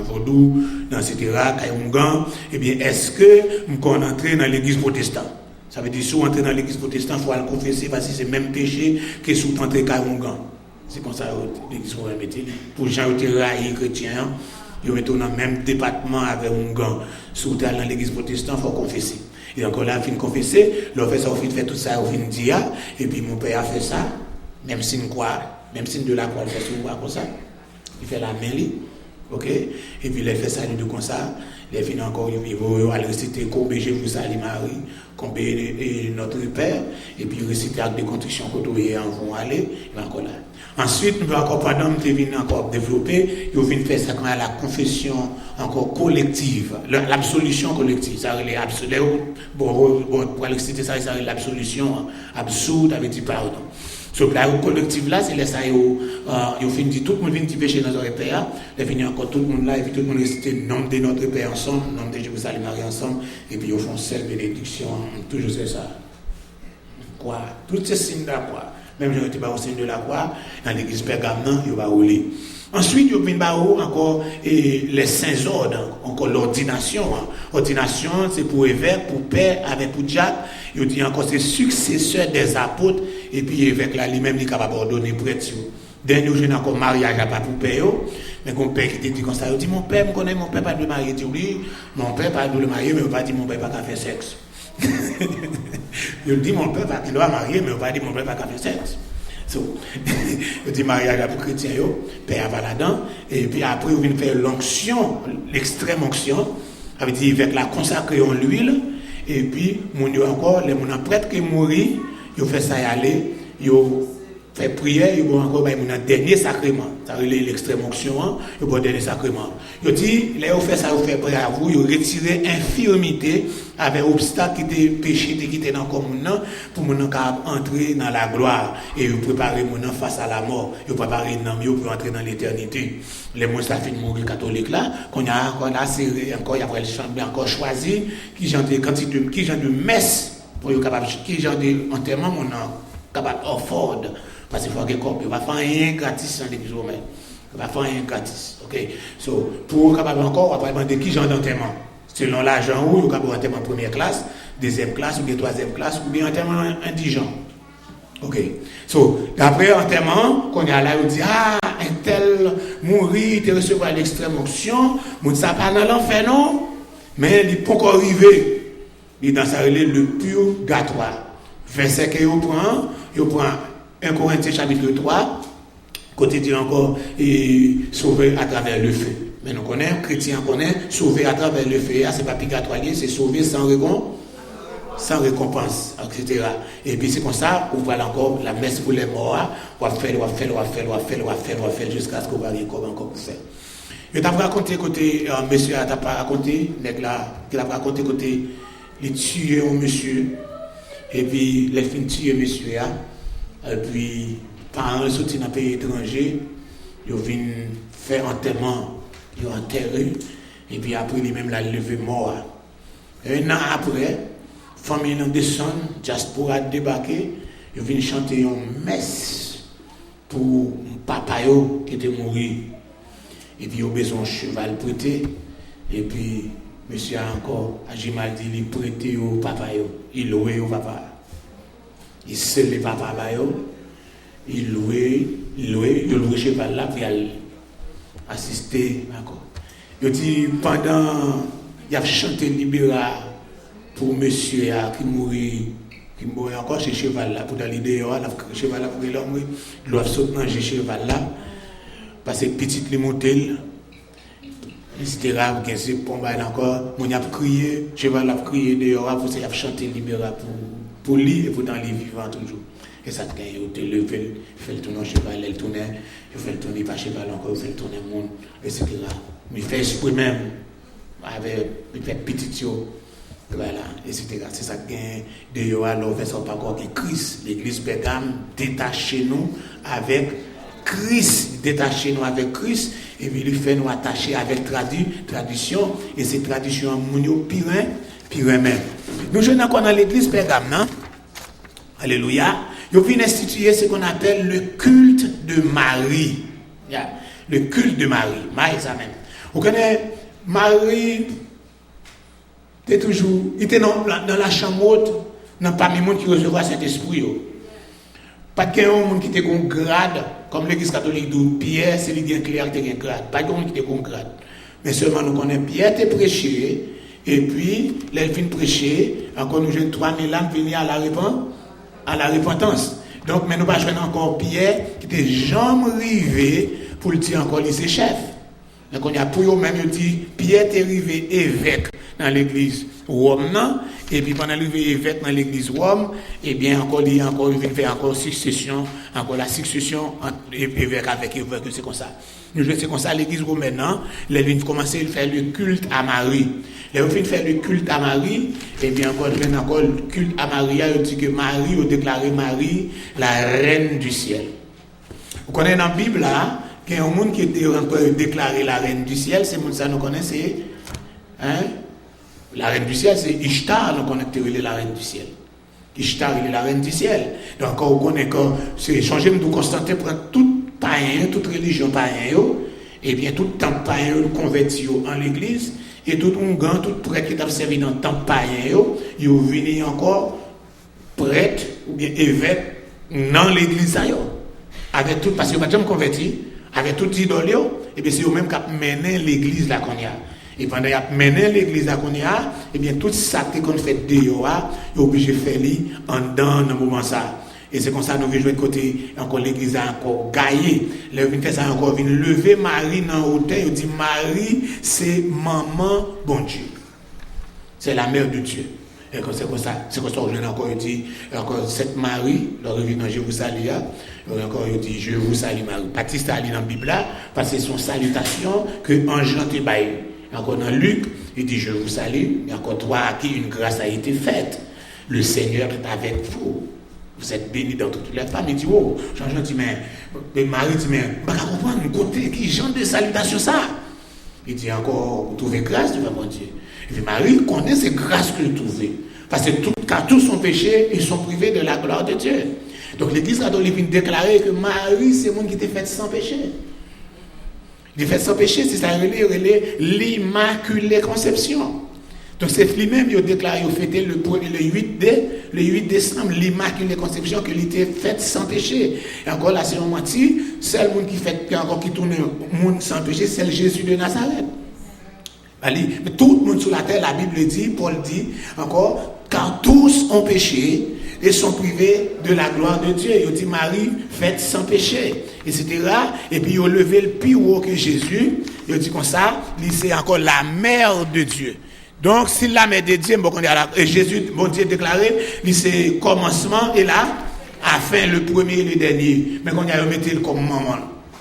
Vaudou, etc., Kaïongan, eh bien, est-ce que qu'on entre dans l'église protestante? Ça veut dire, si on entre dans l'église protestante, il faut le confesser parce que c'est le même péché que si on entre Kaïongan. C'est comme ça l'église va mettre. Pour gens qui sont chrétiens, ils sont dans le même département avec Ongan. Si on est dans l'église protestante, il faut confesser. Et encore là, il faut confesser, l'officier fait tout ça, il dit, et puis mon père a fait ça, même si nous croit, même si nous de la croix, il fait ça comme ça. Il fait la mêlée. Ok? Et puis il fait ça de comme ça. Il fait encore, il va réciter combien je vous salue Marie, combien notre Père, et puis réciter avec des contritions que vous en vont aller, il va encore là. Ensuite, nous allons encore, pendant que nous venons encore développer, nous venons faire ça quand la confession encore collective, l'absolution collective, ça veut dire bon, pour l'exciter ça, ça veut dire l'absolution absurde avec du pardon. Ce la collectif là, c'est là ça yo fini tout le monde vient pécher dans notre père, les fini encore tout le monde là et puis tout le monde récite le nom de notre père ensemble, nom de Jérusalem ensemble et puis ils font seule bénédiction, toujours c'est ça. Quoi, tous ces signes là quoi. Même j'ai été au signe de la croix dans l'église Pergamon, il va rouler. Ensuite, il y a encore les saints ordres, encore l'ordination. Ordination, c'est pour évêque, pour père, avec pour diacre. Il dit encore c'est successeur des apôtres. Et puis évêque là, lui-même, il est capable d'ordonner prêtre. Dernier jour, j'ai encore mariage à pas pour père. Mais mon père qui dit comme ça, il dit mon père, me connaît, mon père pas de marier. Il dit oui, mon père pas de le marier, mais il pas dit mon père pas qu'à faire sexe. Il dit mon père pas qu'il doit marier, mais il pas dit mon père pas qu'à faire sexe. So, il dit mariage pour chrétien, père va là-dedans, et puis après, il vient faire l'onction, l'extrême onction, avec avec la consacrée en l'huile, et puis, mon encore, les mon prêtre qui mourit, il fait ça y aller, il fait prière, il va encore mon dernier sacrement, ça veut dire l'extrême onction, il va dernier sacrement. Il dit, là, il fait ça, il fait prière à vous, il retire infirmité avec obstacle qui était péché, qui était dans le commun, pour mon entrer dans la gloire et préparer mon face à la mort, il préparer l'homme pour entrer dans l'éternité. Les mots ça fait mourir catholique là, qu'on a encore là, c'est encore, il y a encore choisi qui genre de quantité, qui genre de messe pour être capable, qui genre de enterrement mon capable offord. Parce qu'il faut que il va faire rien gratis dans l'église romaine. Il va faire rien gratis. OK? So, pour capable encore, on va demander qui genre d'enterrement. Selon l'argent où, il va avoir enterrement première classe, deuxième classe, ou bien troisième classe, ou bien enterrement indigent. OK? So, d'après enterrement, qu'on a là, on dit, ah, un tel mourit, il recevoir l'extrême onction, mon ça pas dans l'enfer, non? Mais il n'est pas encore arrivé. Il est dans sa relève le purgatoire. Verset que il prend 1 Corinthiens chapitre 3, côté dit encore, et sauvé à travers le feu. Mais nous connaissons, chrétiens connaissent, sauvé à travers le feu, c'est pas purgatoire, c'est sauvé sans récompense, etc. Et puis c'est comme ça, on voit encore la messe pour les morts, on va faire jusqu'à ce qu'on va rien encore pour faire. Je t'ai raconté côté, monsieur, t'as pas raconté, qu'il a raconté côté, les tuer au monsieur, et puis les fins tuer monsieur, et puis parents sortis dans un pays étranger, ils viennent faire enterrement, ils ont enterré, et puis après, ils même la levé mort. Un an après, famille nous descend, diaspora débarqué, ils viennent chanter une messe pour papa qui était mort. Et puis, ils ont besoin d'un cheval prêté. Et puis, monsieur a encore, Ajimal dit, il prêté au papa, il louait au papa. Il scellait papa, il louait le cheval là, puis il assister. Il dit, pendant, il a chanté Libéra pour monsieur qui mourit encore chez cheval là, pour aller dehors, le cheval là, pour l'homme, il doit sauter dans ce cheval là. Parce que petite limotel, etc. C'est pour moi encore, on a crié, cheval a crié dehors, pour ça il a chanté Libéra pour lui et pourtant il est vivant toujours. Et ça te gagne, il levé, il fait le tourner cheval, il tourne, il fait le tourner pas cheval encore, il fait le tourner monde, etc. Mais il fait esprit même, il fait petit yo, voilà, etc. C'est ça qui gagne dehors, alors on fait ça pas encore que Christ, l'église Pergamon, détaché nous avec Christ, détaché nous avec Christ, et puis il fait nous attacher avec tradition, et ces traditions mounio pire même. Nous sommes encore dans l'église Pergamon, alléluia, ils viennent instituer ce qu'on appelle le culte de Marie. Le culte de Marie, Marie ça même. Vous connaissez, Marie, il était dans la chambre haute, dans parmi les gens qui recevoir cet esprit. Pas de monde qui était un grade, comme l'église catholique de Pierre, c'est lui qui est clair qui était un grade. Pas de monde qui était un grade. Mais seulement nous connaissons Pierre était prêché, et puis, les fins prêcher, encore nous jeunes 3000 âmes venir à la repentance. Donc, mais nous pas jouer encore Pierre, qui était jamais arrivé pour le dire encore lycée chef. Mais quand il y a pour eux même, il dit, Pierre est arrivé évêque dans l'église Rome, et puis pendant l'arrivée évêque dans l'église Rome, et bien encore, il fait encore succession, encore la succession entre évêque avec évêque, c'est comme ça. C'est comme ça, l'église romaine, ils viennent commencer à faire le culte à Marie. Ils viennent faire le culte à Marie, et bien encore le culte à Marie, ils disent que Marie a déclaré Marie la reine du ciel. Vous connaissez dans la Bible là, qu'il y a un monde qui a encore déclaré la reine du ciel, c'est ça nous connaissez, hein? La reine du ciel, c'est Ishtar, nous connaissons la reine du ciel. Ishtar, il est la reine du ciel. Donc, on connaît que c'est changé de Constantin pour tout païen, toute religion païenne, et bien tout temple païen converti en l'église, et tout Ungan, tout prêtre qui t'a servi dans le temple païen, ils sont venus encore prêtre ou bien évêque dans l'église. Avec tout, parce que pas jamais converti, avec tout idole, et bien c'est eux-mêmes qui ont mené l'église là qu'on y a. Et pendant qu'ils ont mené l'église là qu'on y a, et bien tout ça qu'on fait de yo, ils sont obligés de faire en dans le moment ça. Et c'est comme ça que nous venons de côté, encore l'église a encore gaillé. Le vin ça encore vient lever Marie dans l'autel, il dit Marie, c'est maman bon Dieu. C'est la mère de Dieu. Et c'est comme ça aujourd'hui encore il dit encore cette Marie, le revient dans je vous salue, encore il dit je vous salue Marie. Baptiste a dit dans la Bible là, parce que c'est son salutation que ange te baille. Encore dans Luc, il dit je vous salue, et encore toi à qui une grâce a été faite. Le Seigneur est avec vous. Vous êtes bénis dans toutes les femmes. Il dit, oh, Jean-Jean dit, mais Marie dit, mais je ne comprends pas, côté qui genre de salutation ça. Il dit encore, vous trouvez grâce devant mon Dieu. Et puis Marie connaît ces grâces que vous trouvez. Parce que car tous sont péchés, ils sont privés de la gloire de Dieu. Donc l'église catholique vient déclarer que Marie, c'est le monde qui était fait sans péché. Il est fait sans péché, c'est ça, l'immaculée conception. Donc c'est lui-même qui a déclaré, il a fêté le 8 décembre, l'immaculée conception qu'il était faite sans péché. Et encore là, c'est un menti, seul monde qui fait, qui tourne le monde sans péché, c'est le Jésus de Nazareth. Mais tout le monde sur la terre, la Bible dit, Paul dit encore, car tous ont péché et sont privés de la gloire de Dieu. Il dit Marie, faite sans péché, etc. Et puis il a levé le plus haut que Jésus. Il dit comme ça, c'est encore la mère de Dieu. Donc, si la mère de Dieu, Jésus, bon Dieu déclaré, c'est commencement et là, à fin le premier et le dernier. Mais quand il a remis comme maman,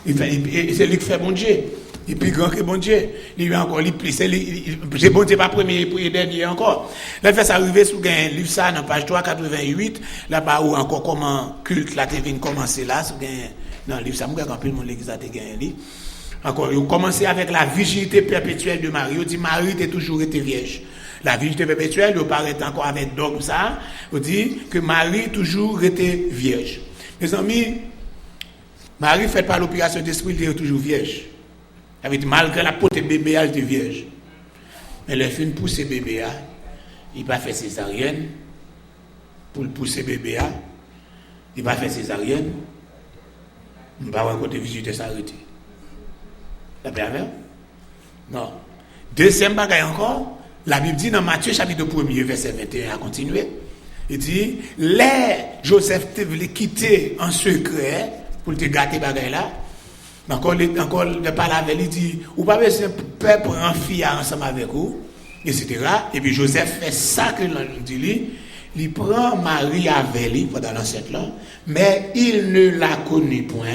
c'est lui qui fait bon Dieu. Il est plus grand que bon Dieu. Il encore, c'est bon Dieu pas premier et dernier encore. Là, il fait ça arriver sous un livre ça, dans page 388, là-bas où encore comment culte la TV commencer là, dans le livre ça, moi, quand plus le monde l'église a gagné. Encore, il commencé avec la virginité perpétuelle de Marie. Il dit Marie a toujours été vierge. La virginité perpétuelle, il paraît encore avec dogme ça. Il dit que Marie toujours été vierge. Mes amis, Marie fait par l'opération d'esprit, elle est toujours vierge. Elle veut dire malgré la peau de bébé, elle était vierge. Mais le fin pousser bébé, il n'a pas fait césarienne. Pour le pousser bébé, il n'a pas fait césarienne. Il n'a pas rencontré visite s'arrêter. La première? Non. Deuxième bagaille encore, la Bible dit dans Matthieu chapitre 1er verset 21 à continuer. Il dit, les Joseph te voulait quitter en secret pour te gâter bagaille là. Encore le parler avec lui, il dit, ou pas besoin de peuple en fille ensemble avec vous, etc. Et puis Joseph fait ça que l'on dit lui. Il prend Marie avec lui pendant l'ancêtre là, mais il ne la connaît point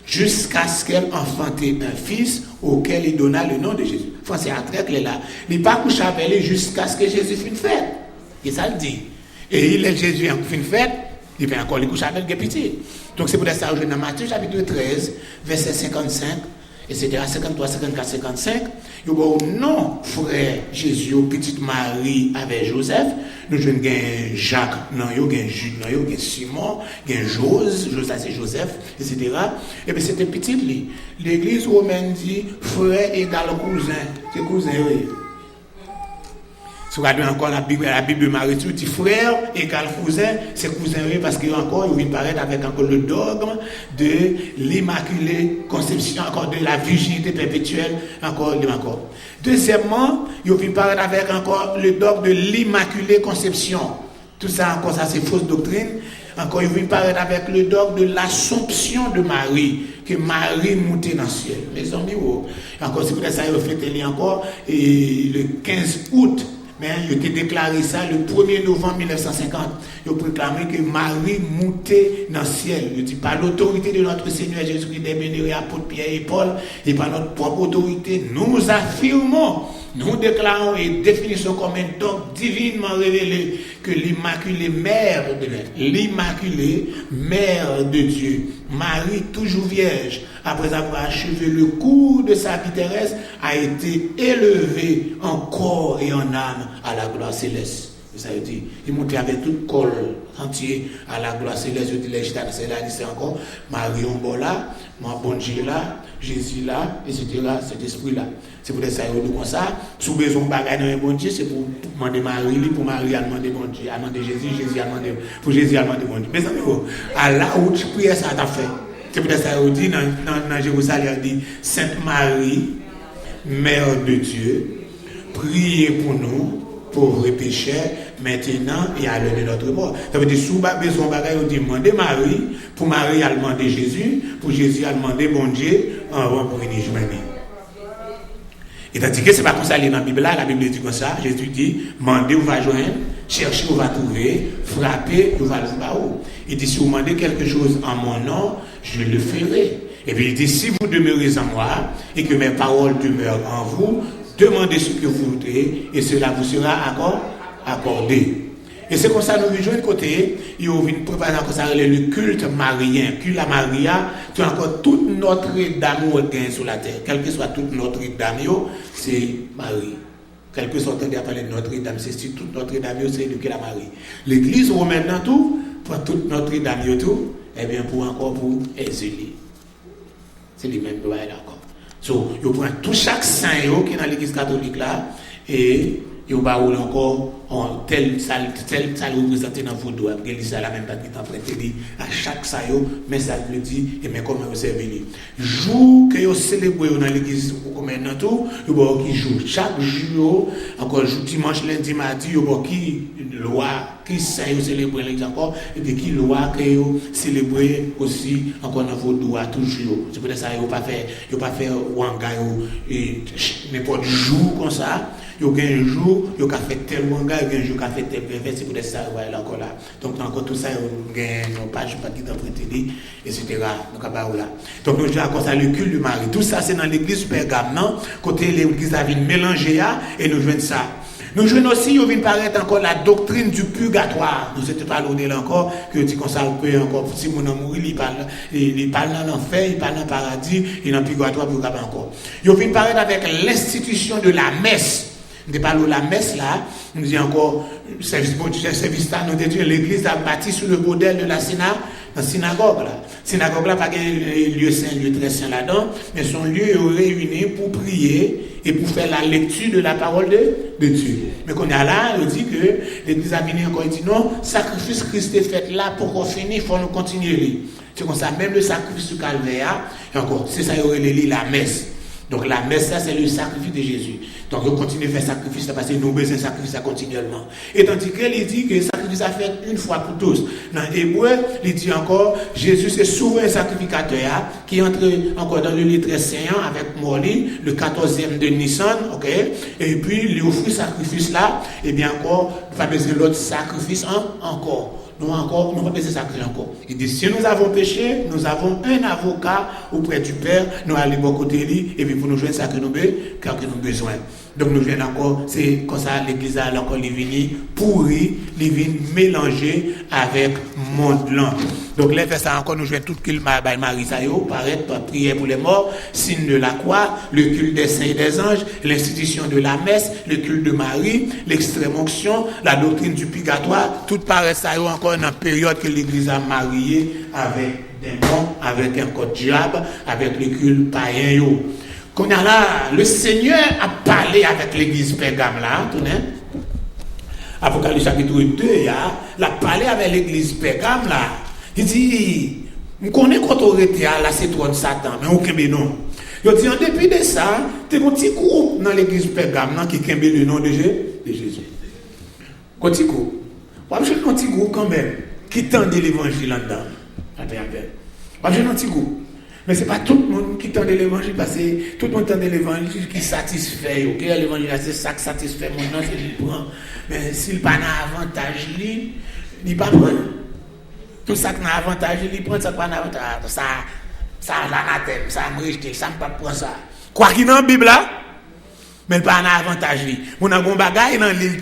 jusqu'à ce qu'elle enfante un fils auquel il donna le nom de Jésus. Français a très clair là. Il n'est pas couché avec lui jusqu'à ce que Jésus finisse fête. Et ça le dit. Et il est Jésus en fin de fête, il fait encore les coucher avec les petits. Donc c'est pour ça que dans Matthieu chapitre 13, verset 55, etc., 53, 54, 55, il y a non, frère Jésus, petite Marie avec Joseph, nous avons Jacques, non, il y a Jude, non, il y a Simon, il y a Joseph, c'est Joseph, etc. Et bien c'était petit, l'église romaine dit frère égal cousin, c'est cousin, oui. Si vous regardez encore la Bible de Marie, tu dis frère égale cousin, c'est cousin parce qu'il vient paraître avec encore le dogme de l'immaculée conception, encore de la virginité perpétuelle, encore. Deuxièmement, il vient paraître avec encore le dogme de l'immaculée conception. Tout ça encore, ça c'est fausse doctrine. Encore, il vient paraître avec le dogme de l'Assomption de Marie, que Marie montait dans le ciel. Mes amis, encore, c'est pour ça qu'il a fait encore et le 15 août. Mais il a déclaré ça le 1er novembre 1950. Il a proclamé que Marie montait dans le ciel. Il dit par l'autorité de notre Seigneur Jésus-Christ, des bénémoines, apôtres Pierre et Paul, et par notre propre autorité, nous affirmons, nous déclarons et définissons comme un dogme divinement révélé que l'Immaculée Mère de Dieu, Marie toujours vierge, après avoir achevé le cours de sa vie terrestre, a été élevée en corps et en âme à la gloire céleste. Ça veut dire, il montait avec tout le corps entier à la gloire céleste. Je dis, les gitanes, c'est là, c'est encore Marie en bas là, mon bon Dieu là, Jésus là, etc. Cet esprit-là. C'est pour ça que nous comme ça. Sous besoin de bagaille dans un bon Dieu, c'est pour demander Marie, pour Marie à demander bon Dieu, à demander Jésus, Jésus à demander, pour Jésus à demander bon Dieu. Mais à là où tu pries, ça t'a fait. C'est pour ça que dit dans Jérusalem, il dit Sainte Marie, Mère de Dieu, priez pour nous, pauvres pécheurs, maintenant et à l'heure de notre mort. Ça veut dire, sous besoin de bagaille, on dit demander Marie, pour Marie à demander Jésus, pour Jésus à demander bon Dieu, en rond pour venir joindre. Et tandis que c'est pas comme ça dans la Bible là, la Bible dit comme ça, Jésus dit, demandez, vous va joindre, cherchez, vous va trouver, frappez, vous va le voir. Il dit, si vous demandez quelque chose en mon nom, je le ferai. Et puis il dit, si vous demeurez en moi, et que mes paroles demeurent en vous, demandez ce que vous voudrez, et cela vous sera accordé. Et c'est comme ça, nous venons de côté, il y a une préparation comme ça, le culte marien, culte à Maria, c'est encore toute notre d'amour sur la terre. Quelle que soit toute notre d'amour, c'est Marie. Quel que soit le temps de Notre-Dame, c'est toute Notre-Dame, c'est le culte à Marie. L'église romaine dans tout, pour toute Notre-Dame, tout, et bien pour exiler. C'est les mêmes lois là encore. So, il prend tout chaque saint qui est dans l'église catholique là, et il va encore en tel représenté dans vos doigts. L'église la même pas qui t'emprunte dit à chaque saint, mais ça le dit, et mais comment vous servez. Jour que vous célébrez dans l'église comme maintenant tout, il va qui joue chaque jour, encore dimanche, lundi, mardi, il va qui loi qui saint célébrer l'église encore, et puis qui loi que vous célébrez aussi encore dans vos doigts toujours. C'est pour ça qu'il ne pas faire wanga n'importe jour comme ça. Il y a un jour, il y a fait tel wanga, il y a un jour qui a fait tel pervers, c'est pour ça qu'il y a encore là. Donc, encore tout ça, il y a une page, pas qui t'apprête, etc. Donc, là. Donc, nous avons encore ça, le culte de Marie. Tout ça, c'est dans l'église Pergamon, côté l'église a mélangé, et nous jouons ça. Nous jouons aussi, il vient paraître encore la doctrine du purgatoire. Nous n'étions pas l'autre là encore, que tu consacres encore, si mon amour, il parle dans l'enfer, il parle dans le paradis, et dans le purgatoire, pour encore. Il vient paraître avec l'institution de la messe. Nous parlons de la messe là, nous disons encore, service là, nous disons l'église a bâti sur le modèle de la synagogue là. Synagogue là, pas un lieu saint, lieu très saint là-dedans, mais son lieu réuni pour prier et pour faire la lecture de la parole de Dieu. Mais qu'on a là, on dit que l'église a venu encore, il dit non, sacrifice Christ est fait là pour qu'on finisse, il faut nous continuer. C'est comme ça, même le sacrifice du calvaire, et encore, c'est ça, il y aurait la messe. Donc la messe, ça, c'est le sacrifice de Jésus. Donc on continue à faire sacrifice parce que nous avons besoin de sacrifice continuellement. Et tandis qu'il dit que le sacrifice a fait une fois pour tous. Dans l'hébreu, il dit encore, Jésus c'est souverain sacrificateur qui entre encore dans le lit très saint avec Morli, le 14e de Nissan, ok? Et puis il offre sacrifice là, et bien encore, il va besoin de l'autre sacrifice encore. Nous pas besoin de sacrifice encore. Il dit, si nous avons péché, nous avons un avocat auprès du Père, nous allons bon côté lui, et puis pour nous jouer ça que nous avons besoin. Donc nous venons encore, c'est comme ça l'église a encore les vignes pourries, les vignes mélangées avec monde blanc. Donc là, fait ça encore, nous jouons tout le culte Marie Sayo, paraître, prière pour les morts, signe de la croix, le culte des saints et des anges, l'institution de la messe, le culte de Marie, l'extrême onction, la doctrine du purgatoire, tout paraît ça encore dans la période que l'église a marié avec des démons, avec un code diable, avec le culte païen. Qu'on a là, le Seigneur a parlé avec l'église Pergame là, Apocalypse chapitre 2, il a parlé avec l'église Pergame là. Il dit, on connaît quand on était là, c'est trop de Satan, mais on ne non. Il dit, en dépit de ça, tu as un petit groupe dans l'église Pergame qui kembe le nom de Jésus. Petit groupe. On a un petit groupe quand même. qui tendent l'évangile là-dedans. Parce que j'ai un petit goût. Mais ce n'est pas tout le monde qui tend l'évangile, parce que tout le monde tend l'évangile qui satisfait. Ok, l'évangile, c'est ça qui satisfait mon nom, c'est qu'il prend. Mais s'il n'a pas d'avantage, il ne pas prendre. Tout ça qui n'a avantage, il prend, ça n'a pas d'avantage. Ça l'anathème, ça me rejeté, ça ne pas prendre ça. Quoi qu'il y ait dans la Bible là, mais il n'a pas d'avantage. Mon a un bagage dans l'île,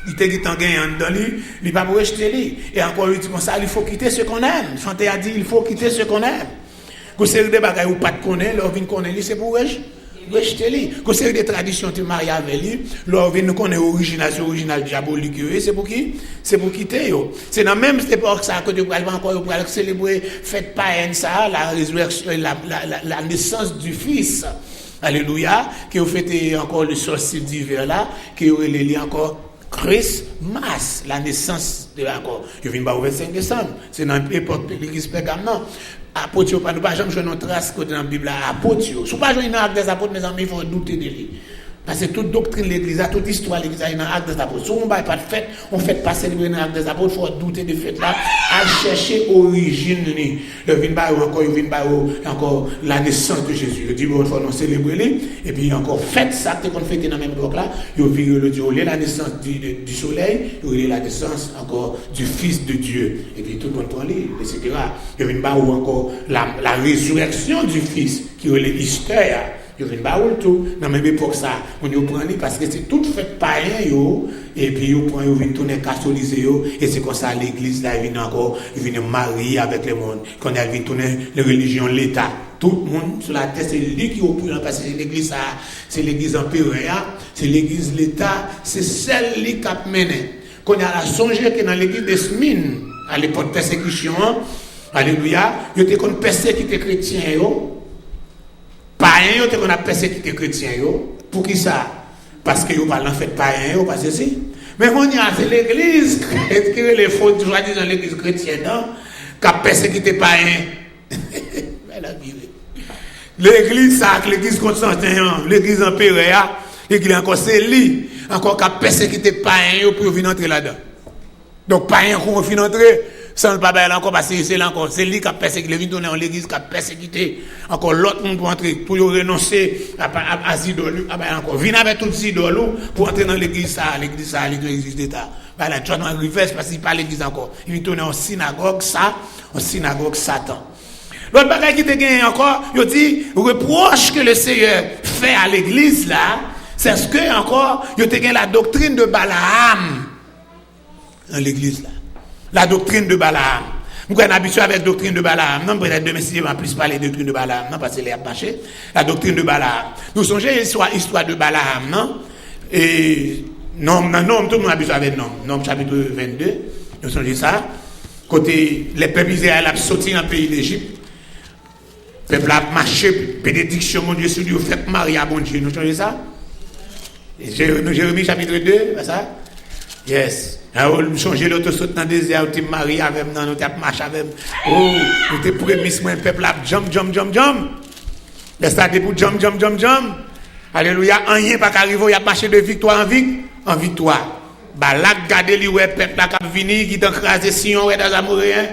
il te dit en gagnant dans lui, il ne pas pour rejeter lui. Et encore lui dit comme ça, il faut quitter ce qu'on aime. Chanté a dit, il faut quitter ce qu'on aime. Quand c'est des bagages ou pas de connaître, leur vient connaître, c'est pour rejeter lui. Quand c'est des traditions, tu maries avec lui, leur vient nous connaître original diabolique, c'est pour qui? C'est pour quitter. C'est dans la même époque ça que tu vas encore célébrer fête païenne ça, la résurrection, la naissance du Fils. Alléluia, qui vous fêtez encore le solstice d'hiver là, qui aurait les liens encore. Christmas, la naissance de l'accord. Je viens au 25 décembre. C'est dans l'époque de l'église Pergamon. Apôtre, nous ne pas jamais jouer notre trace dans la Bible. Apôtre, si vous ne pas jouer dans l'acte des apôtres, mes amis, il faut douter de lui. Parce que toute doctrine de l'église, toute histoire de l'église, il y a dans l'acte des apôtres. Si on ne fait pas de fête, on ne fait pas célébrer dans l'acte des apôtres, il faut douter de fête là, à chercher l'origine. Il vient encore la naissance de Jésus. Il dit, il faut nous célébrer, et puis encore fête ça, qu'on fête dans la même époque là, il vient la naissance du soleil, il vient la naissance encore du Fils de Dieu. Et puis tout le monde prend lui, etc. Il vient encore la résurrection du Fils, qui est l'histoire. Yo vinn ba ou tout dans même époque ça on yo prend parce que c'est tout fait païen yo et puis yo prend yo vinn tourner catholiser yo et c'est comme ça l'église là vient encore vient marier avec le monde quand elle vient tourner les religions l'état tout le monde sur la terre c'est lui qui opprime parce que l'église ça c'est l'église impériale c'est l'église l'état c'est celle qui cap mené quand il y a la songer que dans l'église de Smyrne à l'époque de persécution alléluia yo te kon persécuter chrétien yo païen yo te qu'on a persécuté chrétien yo pour qui ça parce que yo parle en fait païen yo parce que si mais on y a c'est l'église qui les faux soi-disant l'église chrétienne qui a persécuté païen l'église ça l'église Constantin l'église impériale l'église encore c'est lui encore qui a persécuté païen yo pour venir entrer là-dedans donc païen qu'on venir entrer sans le papa encore parce que c'est là encore c'est lui qui a persécuté les vins dans l'église qui a persécuté encore l'autre monde pour entrer pour renoncer à idole encore venir avec tout idole pour entrer dans l'église l'église d'état voilà tu dans reverse parce qu'il pas l'église encore il vient tourner en synagogue Satan l'autre bagage qui te gagne encore il dit reproche que le Seigneur fait à l'église là c'est ce que encore il te gagne la doctrine de Balaam dans l'église là. La doctrine de Balaam. Nous sommes habitués avec la doctrine de Balaam. Non, peut-être demain, si je vais plus parler de la doctrine de Balaam, non, parce qu'il est marché. La doctrine de Balaam. Nous songez l'histoire de Balaam, non? Et non, tout le monde habitué avec Nom chapitre 22. Nous songez ça. Côté les peuples Israël ont sorti dans le pays d'Égypte. Le peuple a marché, bénédiction, mon Dieu, sur Dieu, fait marier à bon Dieu. Nous songez ça? Jérémie chapitre 2, c'est ça? Yes. Alors, nous changeons l'autre saute dans le désert, nous sommes mariés avec nous, nous sommes marchés avec nous. Oh, nous sommes prémices, moi, un peuple là, jump. Laisse-la pour jump. Alléluia, rien pas qu'arriver, il y a marché de victoire en victoire. Bah là, regardez lui, ouais, peuple là, qui a venu, qui t'a écrasé Sion, ouais, dans Amoréen,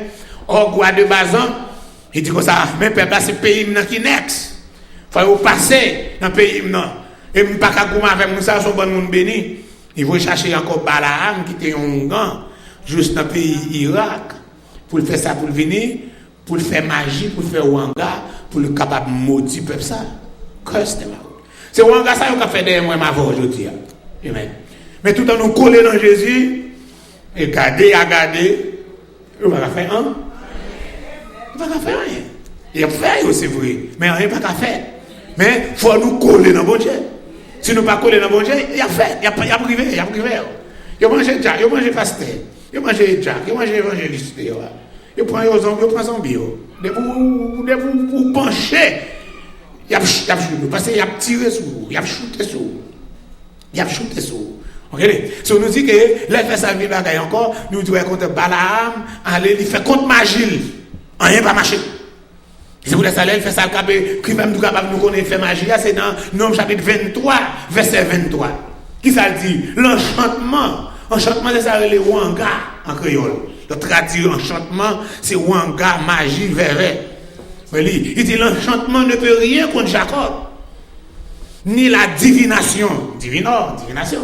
au roi de Bazan. Il dit comme ça, mais peuple là, c'est le pays qui next. Il faut passer dans le pays, non. Et pas qu'à comment avec nous, ça, son bon monde béni. Il faut chercher encore Balaam qui était un gant, juste dans le pays Irak, pour faire ça, pour venir, pour faire magie, pour faire Wanga, pour le capable de maudire le peuple ça. C'est Wanga ça qui a fait derrière moi ma voix aujourd'hui. Amen. Mais tout en nous coller dans Jésus, et garder, on va faire un. On va faire rien. Il a fait, c'est vrai, mais rien pas qu'à faire. Mais il faut nous coller dans bon Dieu. Si nous ne pas coller dans bon Dieu, il y a fait, il y a privé. Il a mangé Jack, il a mangé pasteur, il a mangé Jack, il a mangé évangéliste. Il prend zombie. De vous pencher, il a shooté, parce qu'il a tiré sur vous, il a shooté sur vous. Okay? Si on nous dit que là, il fait sa vie bagaille encore, nous devons contre Balaam, aller, il fait contre Magil, rien pas marché. Si vous laissez aller, il fait ça, qui va nous capable de nous connaître, fait magie, c'est dans Nom chapitre 23, verset 23. Qui ça dit? L'enchantement Enchantement, c'est ça, le wanga en créole. Le traduit enchantement, c'est wanga, magie, verre. Il dit l'enchantement ne peut rien contre Jacob. Ni la divination. Divination.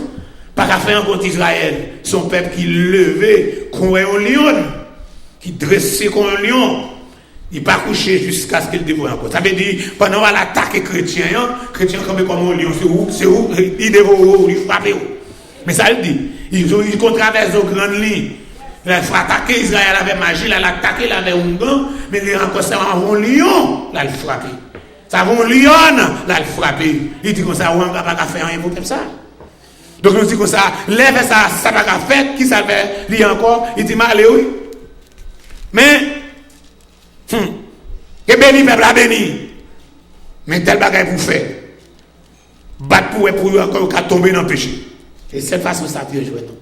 Pas qu'à faire contre Israël. Son peuple qui levait comme un lion. Qui dressait comme un lion. Il pas couché jusqu'à ce qu'il dévore encore. Ça veut dire, pendant l'attaque chrétien, chrétien comme un lion, c'est où il dévore, il frappe. Mais ça le dit. Il contraverse aux grandes lignes. Il faut attaquer Israël avec magie, il a attaqué avec un gant, mais il a encore ça un lion, là il frappe. Ça va un lion, là il frappe. Il dit comme ça, on n'a pas qu'à faire rien pour comme ça. Donc on dit comme ça, lève ça, ça n'a pas qu'à faire, qui ça fait, lui encore, il dit mal, oui. Mais, que béni, peuple a béni. Mais tel bagage pour faire. Battre pour eux encore qu'à tomber dans le péché. Et cette façon ça Dieu jouer non.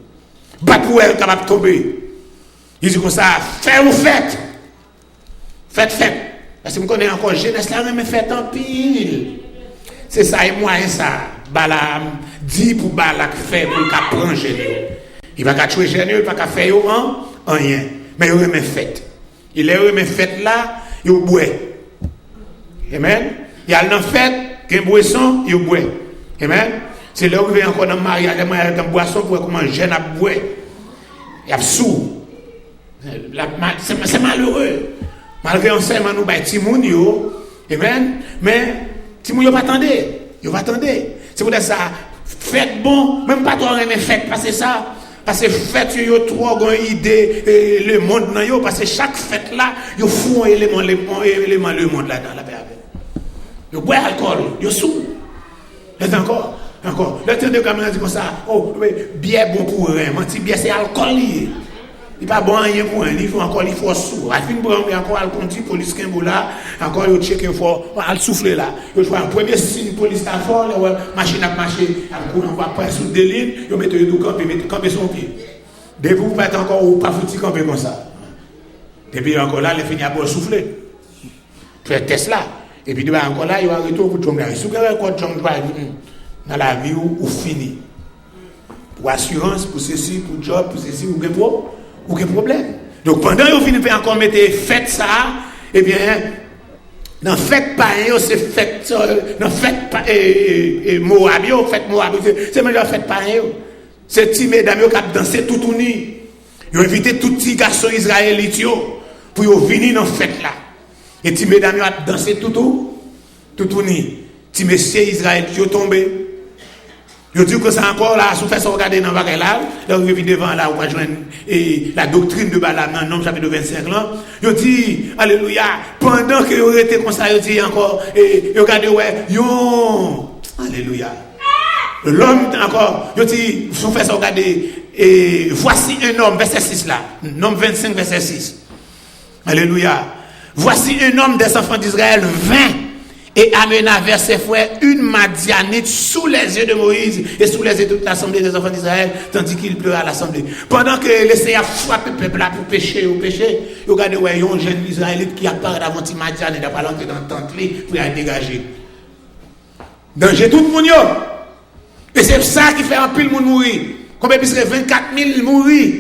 Battre pour eux capable de tomber. Il dit comme ça, faites ou faites. Faites. Parce que je connais encore jeunesse là, mais faites en pile. C'est ça et moi et ça. Balaam dit pour Balak faire pour qu'il prenne génieux. Il va pas tuer génieux, il va pas faire rien. Mais il remet fête. Il est remet fête là, il boit. Amen. Il y a une fête, il y a une boisson, il boit. Amen. C'est là où il vient encore dans le mariage, il y a une boisson pour comment un jeune a boire. Il y a sourd. C'est malheureux. Malgré on sait, nous avons Timoun, amen. Mais Timoun, il va attendre. C'est pour ça, faites bon, même pas toi, mais faites, parce que ça. Parce que fête, il y a trois grandes idées, le monde, parce que chaque fête là, il y a fou un élément, le monde là-dedans, la paix avec. Il y a boire alcool, il y a sous. Et encore. Le temps de caméra dit comme ça, oh, bière bon pour rien, menti bière c'est alcool lié. Il pas bon rien pour rien, il faut encore il faut sous. À fin pour encore al conduit police Kimbo là, encore il check il faut al souffler là. Je vois un premier signe police à fort, machine à marcher, à courir on va pas sous des lignes, il mettre tout camper son pied. Dès vous pas encore ou pas foutu camper comme ça. Depuis encore là, il finit à souffler. Faire test là. Et puis encore là, il va retourner pour tomber là. Si vous avez encore tomber dans la vie ou fini. Pour assurance, pour ceci, pour job, pour ceci, ou quel problème. Donc pendant que vous finissez encore mettre fête ça, eh bien, dans fête païen, c'est fête, dans fête Moabio, fête Moabio, c'est même la fête païen. C'est petits mesdames qui ont dansé tout uni. Ils ont invité tous les petits garçons israélites pour venir dans fête là. Et petits mesdames ont dansé tout uni. Petits messieurs israélites sont tombés. Je dis que c'est encore là, si vous faites ça regarder dans le bagage là, vous venez devant là, vous joindre la doctrine de Balaam dans le nom chapitre 25 là. Je dis, alléluia, pendant que vous étiez comme ça, je dis encore, et regardez, ouais, alléluia. L'homme encore, je dis, si vous faites ça regarder, et voici un homme, verset 6 là, nom 25, verset 6. Alléluia. Voici un homme des enfants d'Israël, 20. Et amena vers ses frères une Madianite sous les yeux de Moïse et sous les yeux de toute l'assemblée des enfants d'Israël, tandis qu'il pleurait à l'assemblée. Pendant que les Seigneur frappe le peuple là pour pécher, regardez, ouais, il y a un jeune Israélite qui apparaît avant Madian et n'a pas l'entrée dans le temple pour être dégagé. Danger tout le monde. Et c'est ça qui fait un pile monde mourir. Combien plus de 24 000 mourir.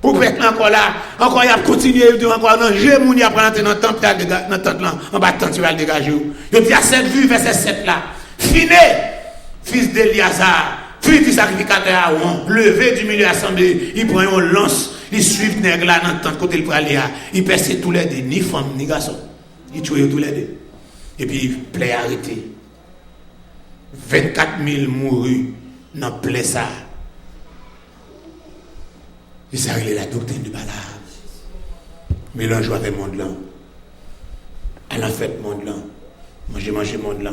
Pour être encore là, encore il a continué, encore non, j'ai mon y a prendre dans le temple là, en bas de tu vas le dégager. Je dis à cette vue, verset 7 là. Finé, fils d'Eliazar, fils du sacrificateur Aaron, levé du milieu de l'assemblée, il prend une lance, il suit nègre là dans le temps côté le aller, il perce tous les deux, ni femme ni garçon. Il tue tous les deux. Et puis il plaît arrêter. 24 000 mourus dans le plaît ça. Et ça, il est la doctrine de Balaam. Mélange avec le monde là. À la fête monde là. Manger monde là.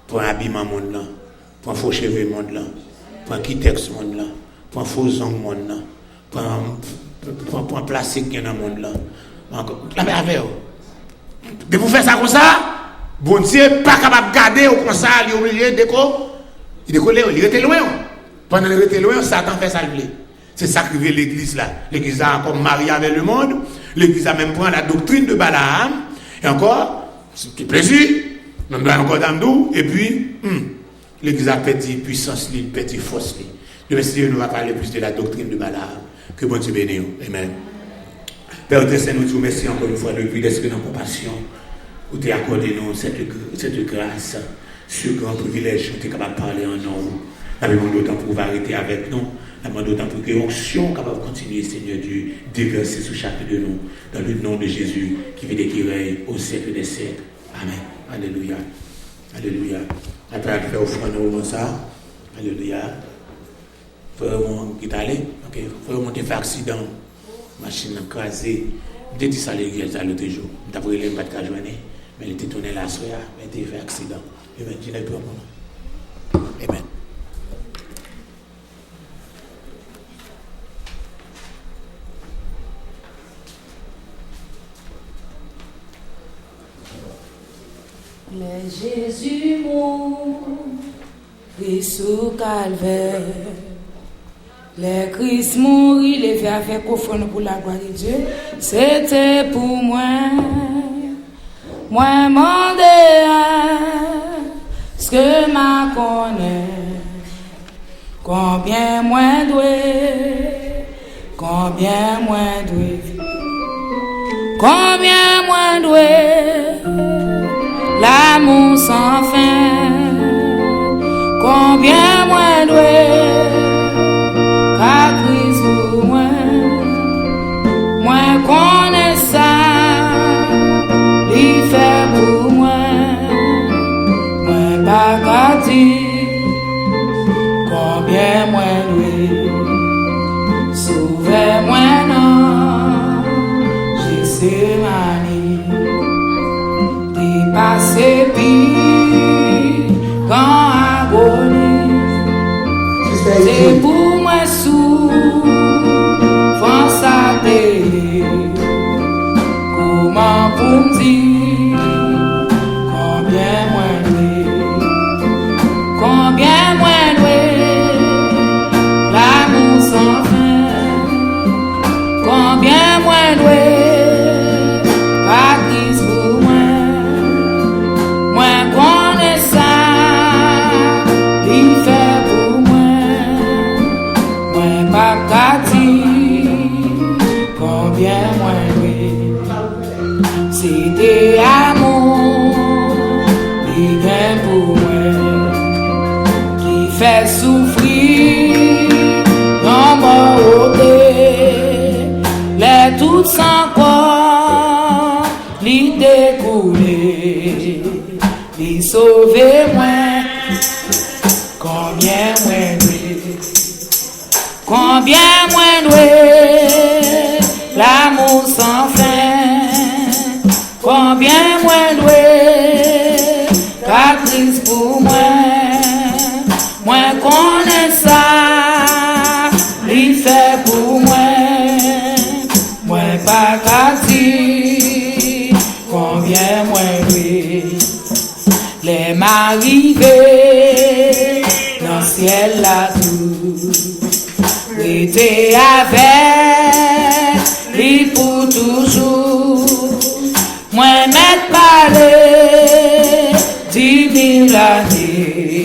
Pour un habillement monde là. Pour un faux cheveux monde là. Pour un kitex monde là. Pour un faux ongles monde là. Pour un plastique qui est dans le monde là. La paix avec vous. De vous faire ça comme ça, bon Dieu, pas capable de garder comme ça, il est obligé de décoller. Il était loin. Pendant qu'il était loin, Satan fait ça le blé. C'est ça que l'église là. L'église a encore marié avec le monde. L'église a même pris la doctrine de Balaam. Et encore, ce qui est plaisir. Même encore d'Amdou. Et puis, l'église a perdu puissance, perdu force. Le Seigneur nous va parler plus de la doctrine de Balaam. Que bon Dieu bénisse. Amen. Père Saint, nous te remercions encore une fois depuis l'esprit de compassion. Où tu as accordé nous cette grâce, ce grand privilège où tu es capable de parler en nous. Nous demandons d'autant pour arrêter avec nous. Nous demandons d'autant pour que l'onction capable de continuer, Seigneur Dieu, déverser sur chacun de nous. Dans le nom de Jésus, qui vit et qui règne au siècle des siècles. Amen. Alléluia. Alléluia. Après, on fait offrir nous ça. Alléluia. Frère, qui est allé. Ok. Frère, on fait accident. Machine crasée. Je dis ça l'autre jour. Je n'ai pas de journée. Mais il était tourné la soirée. Mais il a fait accident. Amen. Je n'ai pas mon nom. Amen. Mais Jésus mourit sous calvaire. Les Christ mourit, les fait avec offrande pour la gloire de Dieu. C'était pour moi. Moi, mon ce que m'a connaît. Combien moins doué. Combien moins doué. Combien moins doué. L'amour sans fin, combien moins doué, qu'à Christ pour moi, moins connaît ça, l'y fait pour moi, moins pas dire, combien moins doué, sauver moins non, Jésus manie. Passé pire quand agonie, c'est pour moi sous France à télé. Comment pour me dire combien moins doué, l'amour sans fin, combien moins doué. Combien moins doué, c'était amour, il vient pour moi, qui fait souffrir, non morté, les toutes sans corps, l'y découler, l'y sauver moins, combien moins doué, combien moins doué, l'amour sans fin, combien moins doué, qu'à Christ pour moi, moins connaît ça, l'y fait pour moi, moins pas qu'à dire, combien moins doué, les m'arrivés, dans le ciel là tout, était avec lui pour toujours. Moi m'être parlé 10 000 années.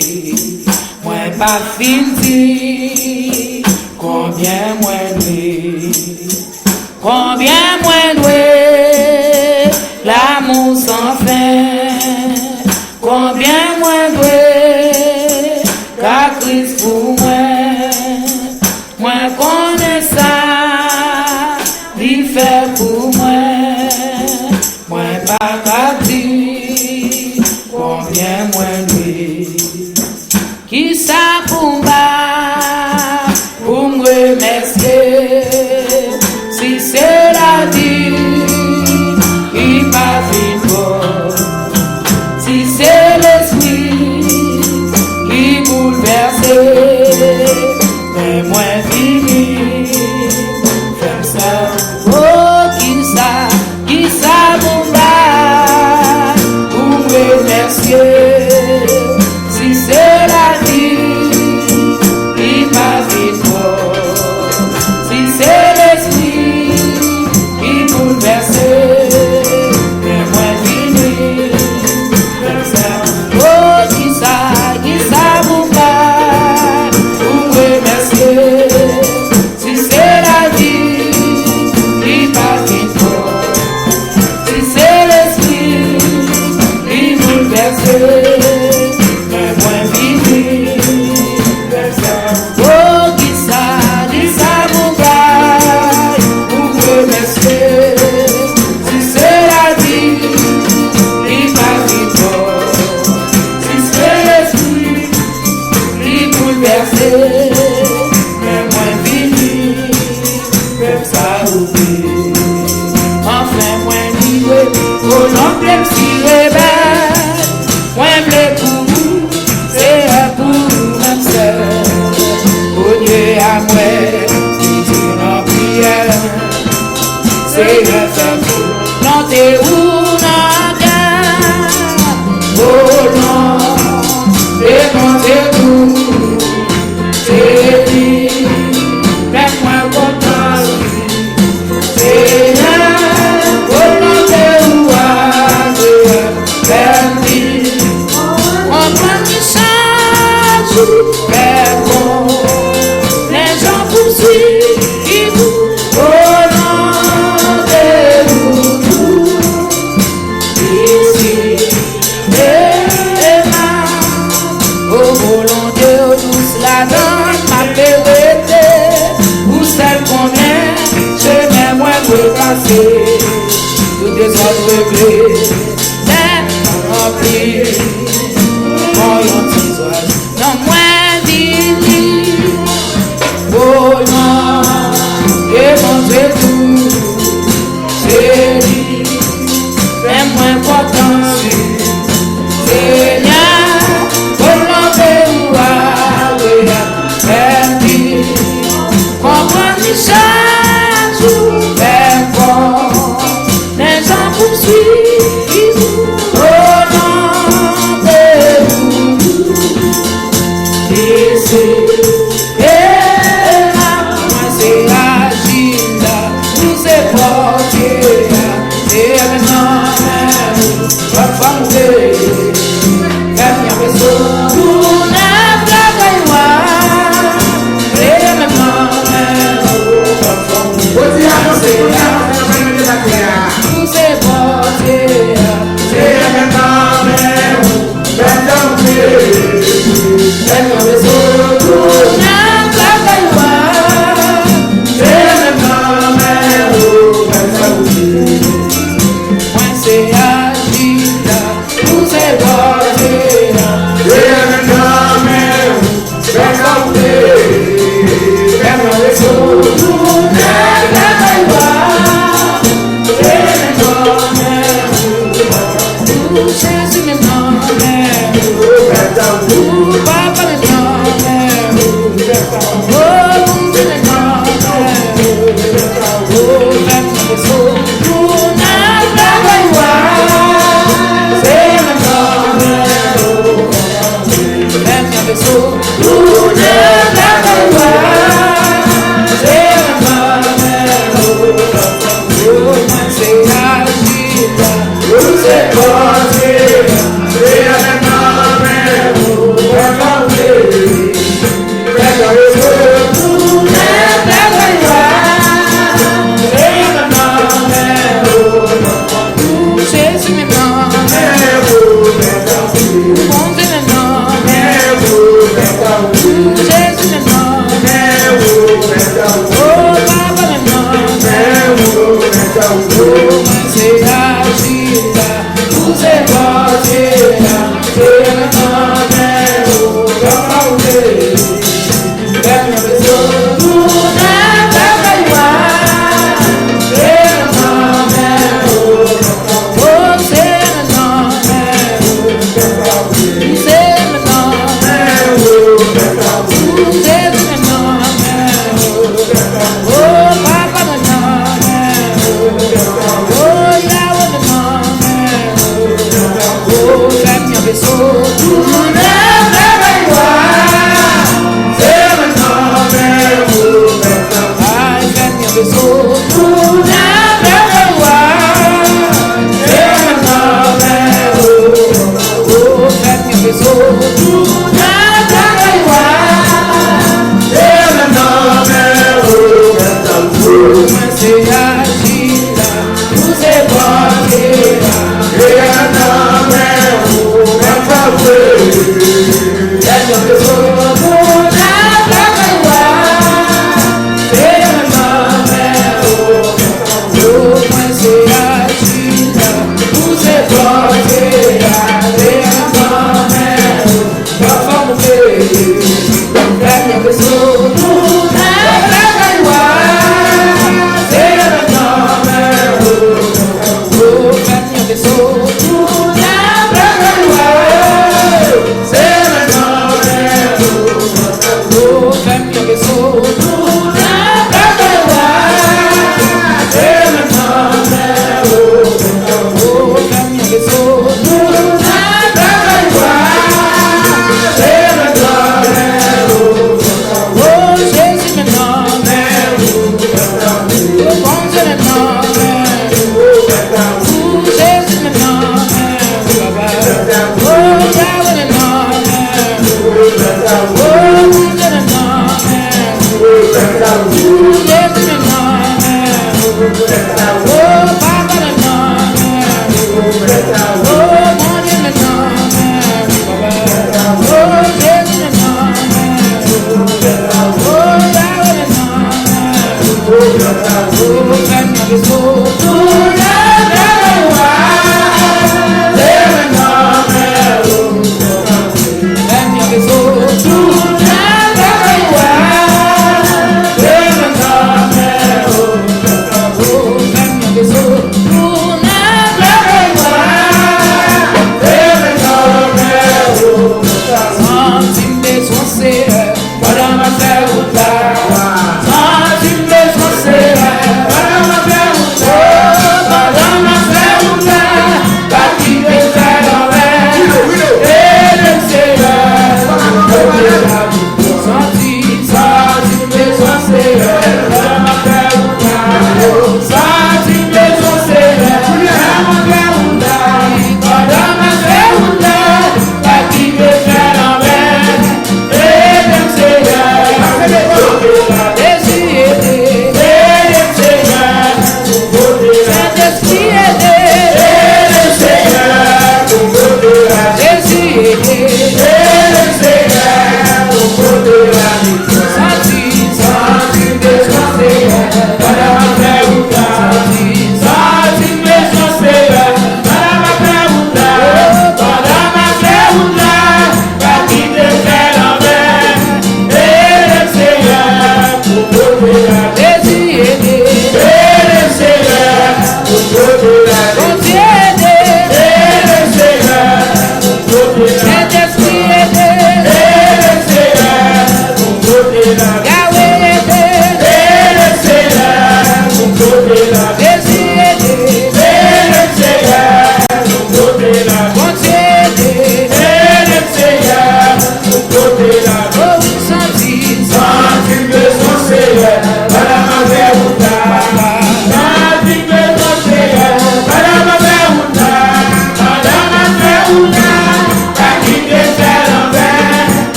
Moi pas fini. Combien moins doué. Combien moins doué. L'amour sans fin. Combien moins doué. Qu'à Christ pour moi. Moi connais ça, l'y fait pour moi, moi pas qu'à dire, combien moins doué, qui ça pour me remercier, si c'est la vie, il pas fini, si c'est l'esprit qui bouleverse. Mais moi fini, fais ça, oh qui ça mon gars, pour me remercier, si c'est la vie, Oh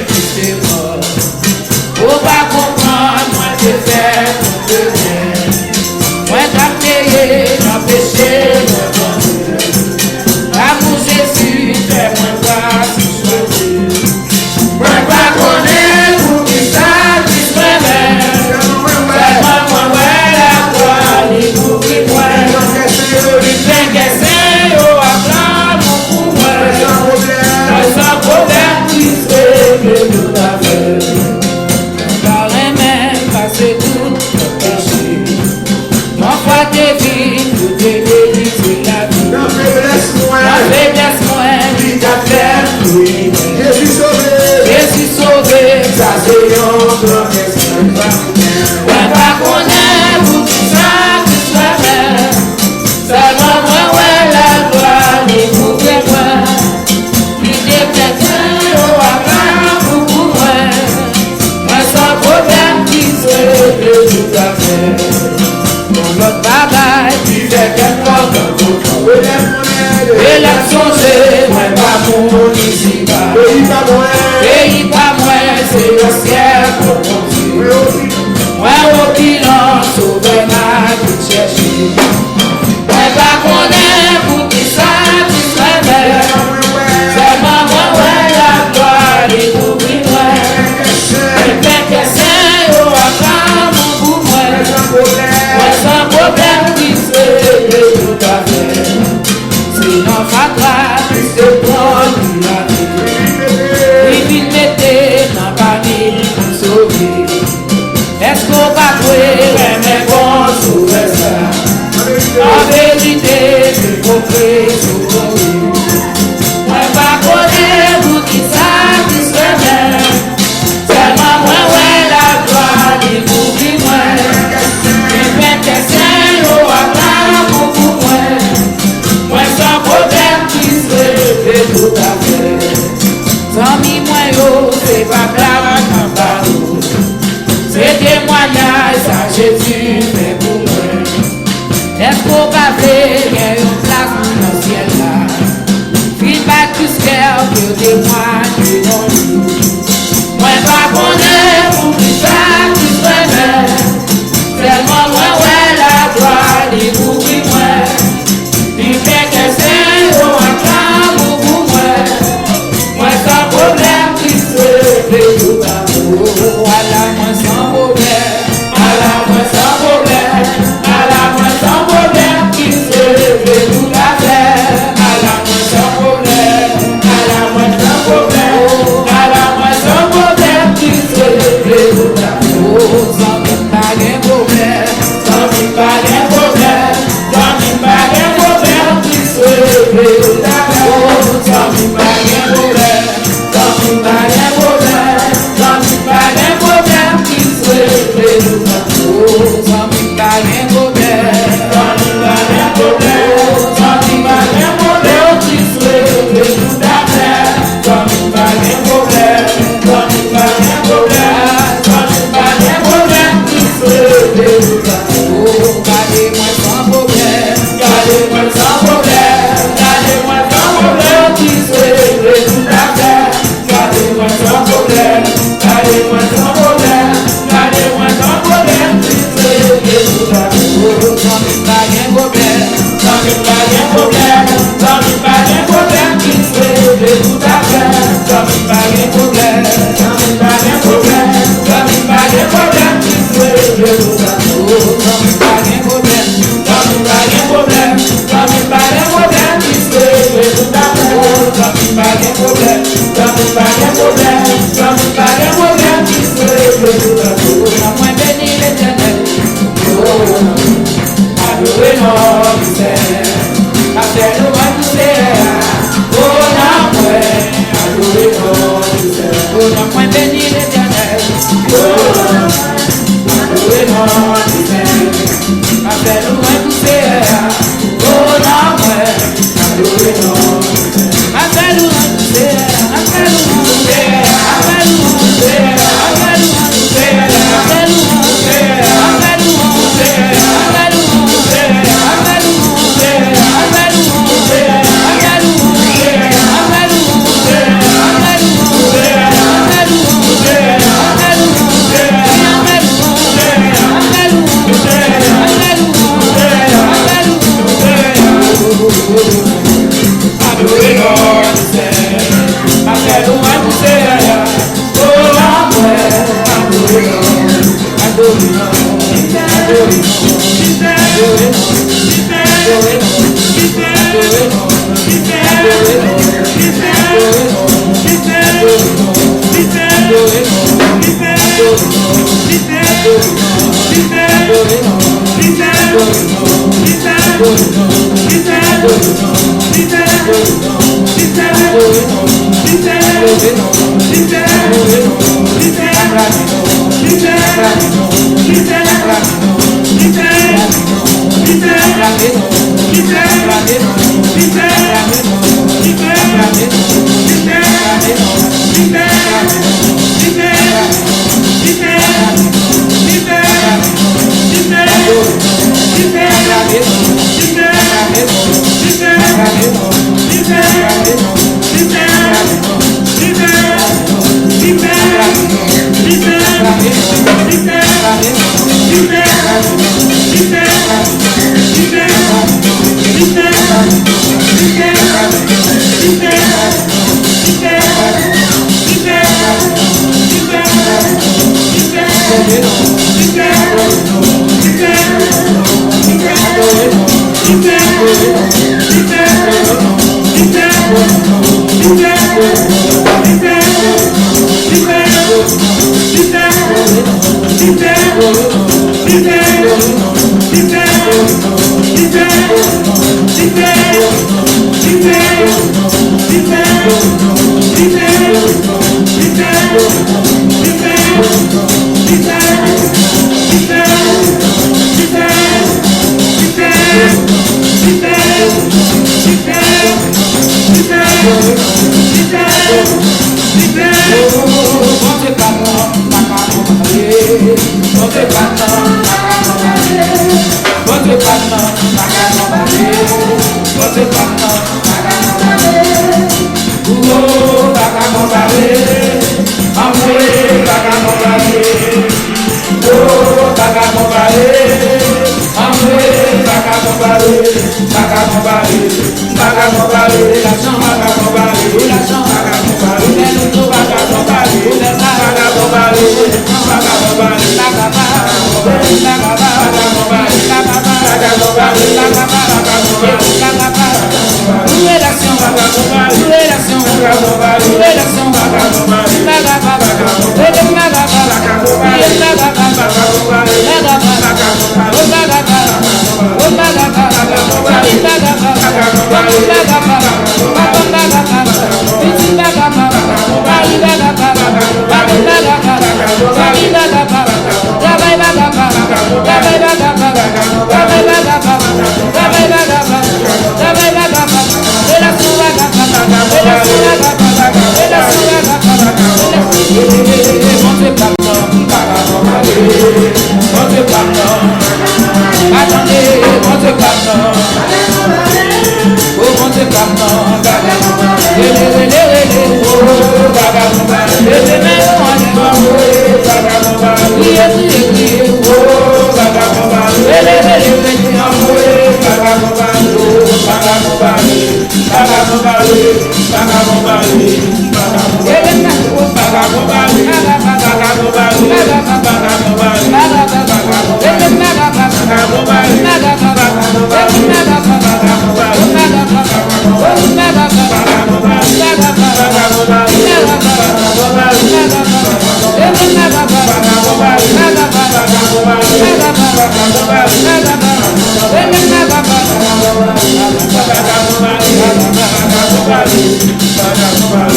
Christ est mort. Faut pas comprendre, moi j'ai fait tout le bien. Moi j'ai payé, j'ai péché, moi bon. L'amour Jésus fait moi pas si choisi. Moi pas connaître pour qui ça qui se révèle. Seulement moi ouais la gloire, il couvre moi. Il fait qu'elle sait, oh acclame pour moi. Sans problème qui se révèle tout à fait. Par même passer tout le péché. Mon foi te vit, tout est béni, c'est la vie. La faiblesse moins, lui t'a fait oui. Jésus sauvé, ça c'est un grand espoir. Ouais, pas connaître pour tout ça qui se fait. Seulement moi, ouais, la gloire, les couper moi. L'idée peut-être, oh, à beaucoup moins. Moi, sans problème qui se fait tout à fait. Dans notre bagaille, qui fait qu'elle porte un coup. Et la songé, moi pas mon ici-bas. Pays pas moi, c'est le ciel pour continuer. Moi au bilan, sauver ma vie chercher. Moi pas connaître pour qui ça qui se révèle. C'est maman, ouais, la gloire, et oublie-moi. Et fait que c'est au acclame pour moi. Moi sans problème qui se révèle tout à fait. Sinon, fatras, plus de prendre la vie. Il mettait dans panique pour sauver. Est-ce qu'on va trouver mais bon sauver ça? En vérité, c'est compris sur mon. Moi, pas connaître pour qui ça qui se révèle. Seulement, moi, ouais, la gloire, il oublie moi. Il fait que c'est au acclame beaucoup moins. Moi sans problème qui se fait tout à fait. Sans mi moi yo, c'est pas blague en parole. C'est témoignage, ça Jésus fait pour moi. Est-ce qu'on va faire, il y a une place dans le ciel là. Puis pas tout ce que témoigne dans nous. Moi pas connaître pour qui ça qui se révèle. Tellement moi ouais la gloire, il oublie moi. Il fait que c'est au acclame pour moi. Moi sans problème qui se fait tout à l'eau. Voilà moi sans problème. Voilà moi sans problème. Voilà moi sans problème qui se fait tout à fait. Voilà moi sans problème. Voilà moi sans problème. Voilà moi sans problème qui se fait tout à l'eau. Sans même pas de problème. Sans même pas de problème. Sans même pas de problème. Gardez-moi sans problème. Gardez-moi sans problème. Gardez-moi sans problème qui se fait tout à fait. Gardez-moi sans problème. Gardez-moi sans problème. Gardez-moi sans problème qui se fait tout à fait. Sans pas de problème. Sans pas de problème. Sans pas de problème qui se fait tout à fait. Sans pas de problème. Sans pas de problème. Sans pas de problème qui se fait tout à fait. Sans pas de problème. Sans pas de problème. Sans pas de problème qui se fait tout à fait. Sans pas de problème. Sans pas de problème. Sans pas de problème qui se fait tout à fait. Moi béni l'Éternel. Adorez notre Seigneur. Appelle-nous à nous faire. Oh non, adorez notre Seigneur. Oh non, moi béni l'Éternel. Adorez notre Seigneur. Appelle-nous à nous faire. Oh non, adorez notre Seigneur. Appelle-nous à nous faire. Appelle-nous à nous faire. Appelle-nous à nous faire. Appelle-nous à nous faire. Appelle-nous à nous faire. Appelle-nous à nous faire. Appelle-nous à nous faire.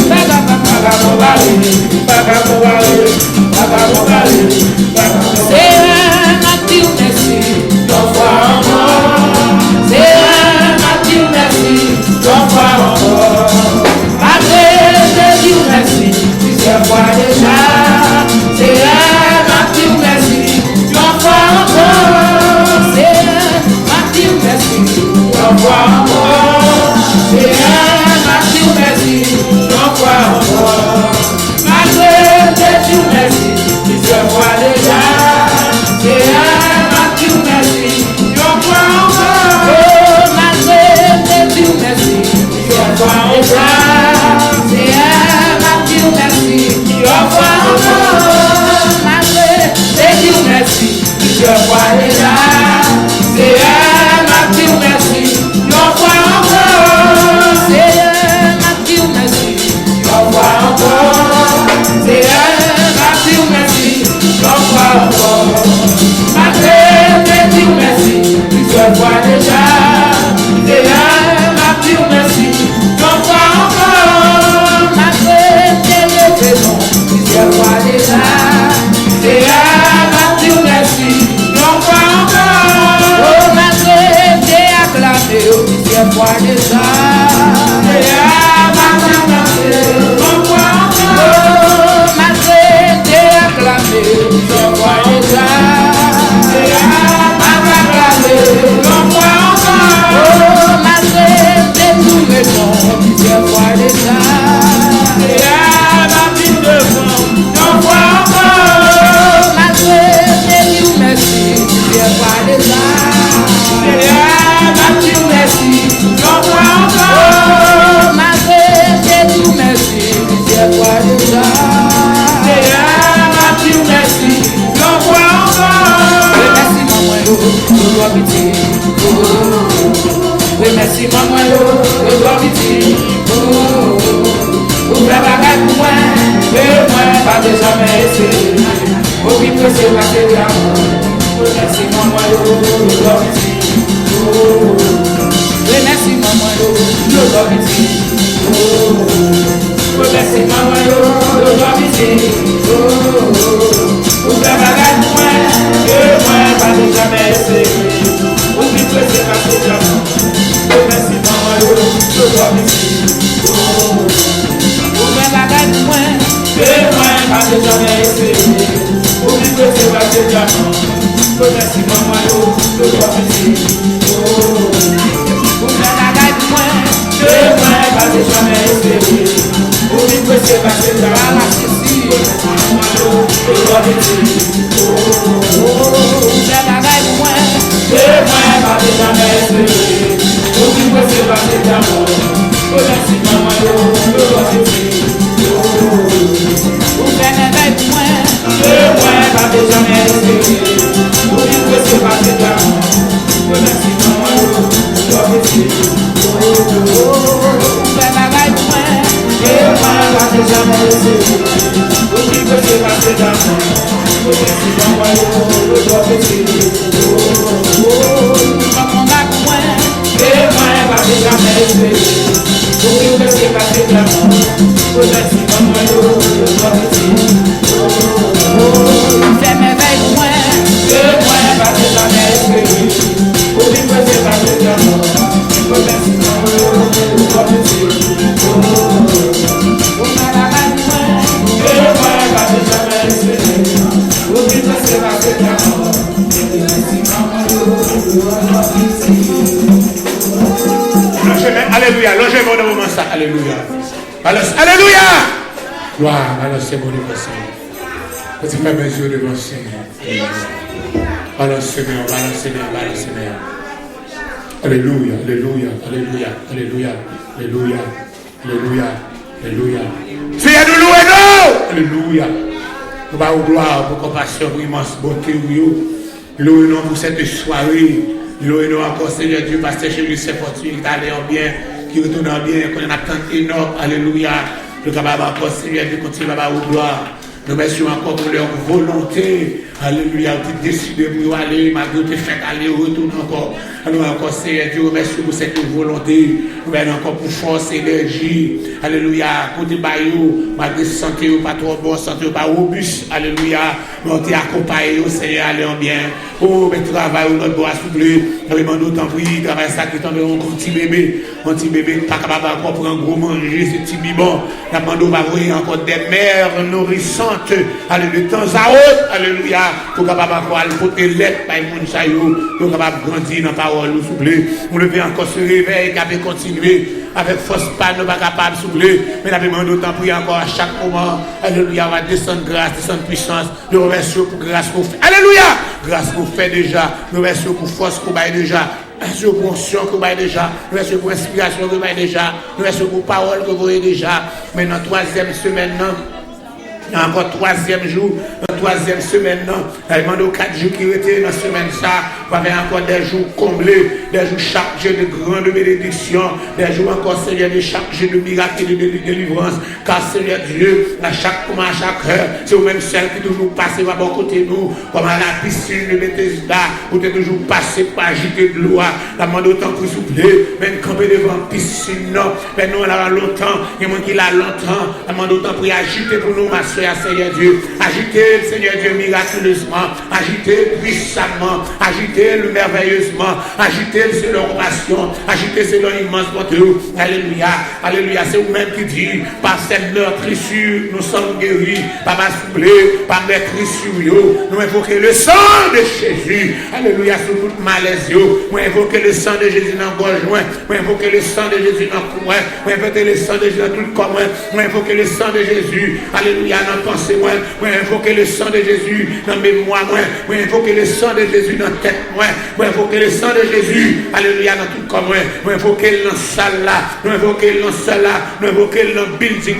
Bye. fois déjà. C'est à Dieu merci, non pas encore. Oh, malgré j'ai acclamé, plusieurs fois déjà. C'est à Dieu merci, non pas encore. Oh, malgré j'ai acclamé, plusieurs fois déjà. C'est à Dieu acclamé, non pas encore. Oh, malgré j'ai tout répond, plusieurs fois déjà. C'est à Dieu devant, non pas encore. Malgré j'ai dit merci, plusieurs fois déjà. C'est à Dieu merci, non pas encore. Malgré j'ai dit merci, plusieurs fois déjà. C'est à Dieu merci, non pas encore. Merci maman, je dois pitié. Oui, merci maman, je dois pitié. Vous faites la gueule pour moi, et moi, pas de jamais essayer. Au pire, c'est pas de l'amour. Merci maman, je dois pitié. Oui, merci maman, je dois pitié. Oui, merci maman, je dois pitié. Vous faites la gueule pour moi, et moi, pas de jamais essayer. Au pire, c'est pas de l'amour. Oui, merci maman, je dois pitié. Vous faites la gueule pour moi, et moi, pas de jamais essayer. Au pire, c'est pas de l'amour. Oui, merci maman, je dois pitié. Vous faites la gueule pour moi, et moi, pas de jamais essayer. Au pire, c'est pas de l'amour. Je dois pitié. Vous faites la gueule pour moi, et moi, pas de jamais essayer. Au pire, c'est pas de l'amour. Oh, merci maman, je dois pitié. Vous faites la gueule pour moi, et moi, pas de jamais essayer. Au pire, c'est pas de l'amour. Oh, merci maman, je dois pitié. Vous faites la gueule pour moi, et moi, pas de jamais essayer. Au pire, c'est pas de l'amour. Oh, merci maman, je dois pitié. Maman, pour moi, et moi, pas de jamais essayer. Au pire, c'est pas de l'amour. Oh, merci maman, je dois pitié. Fais mes veilles pour moi, et moi, pas de jamais essayer. Au pire, c'est pas de l'amour. Oh, merci maman, je dois pitié. Oh, fais la veille pour moi, et moi, pas de jamais essayer. Au pire, c'est pas de l'amour. Merci maman, je dois pitié. Alléluia, logez-moi dans le moment ça, alléluia. Alléluia. Gloire, balancez mon devant Seigneur. Petit frère, mes yeux devant Seigneur. Balancez-moi, balancez-moi, balancez-moi. Alléluia, alléluia, alléluia, alléluia, alléluia, alléluia, alléluia. Seigneur, nous louons, nous. Alléluia. Nous avons gloire pour compassion, pour immense beauté, louons pour cette soirée. Louons encore, Seigneur Dieu, pasteur chez lui, c'est fortuné, qui allait en bien, qui retourne en bien, qu'on a tant énorme. Alléluia. Le capable encore, Seigneur Dieu, continue à vous gloire. Nous merci encore pour leur volonté. Alléluia. Vous décidez pour aller, malgré que fait aller, retourne encore. Nous encore, Seigneur Dieu, merci pour cette volonté. Nous merci encore pour force, énergie. Alléluia. Côté Bayou, malgré santé, pas trop bon, santé, pas robuste. Alléluia. Nous t'es accompagné, Seigneur, allez en bien. Oh, mais travail, notre bois soufflé. Nous demandons tant pis, travail ça qui tombe un petit bébé. Un petit bébé, pas capable encore pour un gros manger, ce petit bibon. Nous demandons, va voir encore des mères nourrissantes. Alléluia. De temps à autre. Alléluia. Pour capable encore aller porter l'aide par les gens, pour capable grandir dans la parole, nous souffler. On lever encore ce réveil, qui peut continuer. Avec force, pas nous pas capable de souffler. Mais nous demandons tant pis encore à chaque moment. Alléluia. On va descendre grâce, descendre puissance. Nous remercions pour grâce qu'on fait. Alléluia. Grâce qu'on fait déjà. Nous remercions pour force qu'on baille déjà. Merci pour onction que vous avez déjà. Merci pour inspiration que vous avez déjà. Merci pour parole que vous avez déjà. Maintenant, troisième semaine, il y a encore troisième jour, troisième semaine, il demande aux 4 jours qui étaient dans la semaine, ça, va avoir encore des jours comblés, des jours chargés de grandes bénédictions, des jours encore, Seigneur, de chargés de miracles et de délivrance, car Seigneur Dieu, à chaque moment, à chaque heure, c'est vous-même celle qui toujours passe à bon côté de nous, comme à la piscine de Bethesda, où tu es toujours passé pour agiter de l'eau, la demande autant que vous plaît, même camper devant la piscine, non, mais nous, on a longtemps, il y a qui l'a longtemps, la demande autant pour agiter pour nous, ma soeur. soya, Seigneur Dieu. Agitez, Seigneur Dieu, miraculeusement. Agitez puissamment. Agitez-le merveilleusement. Agitez selon compassion. Agitez selon immense bonté. Alléluia. Alléluia. C'est vous-même qui dit, par cette meurtrissure, nous sommes guéris. Par ma soufflée, par meurtrissure, nous invoquons le sang de Jésus. Alléluia. Sur toute malaise, nous invoquons le sang de Jésus dans le gorge. Nous invoquons le sang de Jésus dans le coin. Nous invoquons le sang de Jésus dans tout le corps. Nous invoquons le sang de Jésus. Alléluia. Dans la pensée, nous invoquons le sang de Jésus dans la mémoire. Nous invoquons le sang de Jésus dans la tête. Nous invoquons le sang de Jésus. Alléluia. Dans tout le corps. Nous invoquons dans la salle là. Nous invoquons dans la salle là. Nous invoquons dans le building.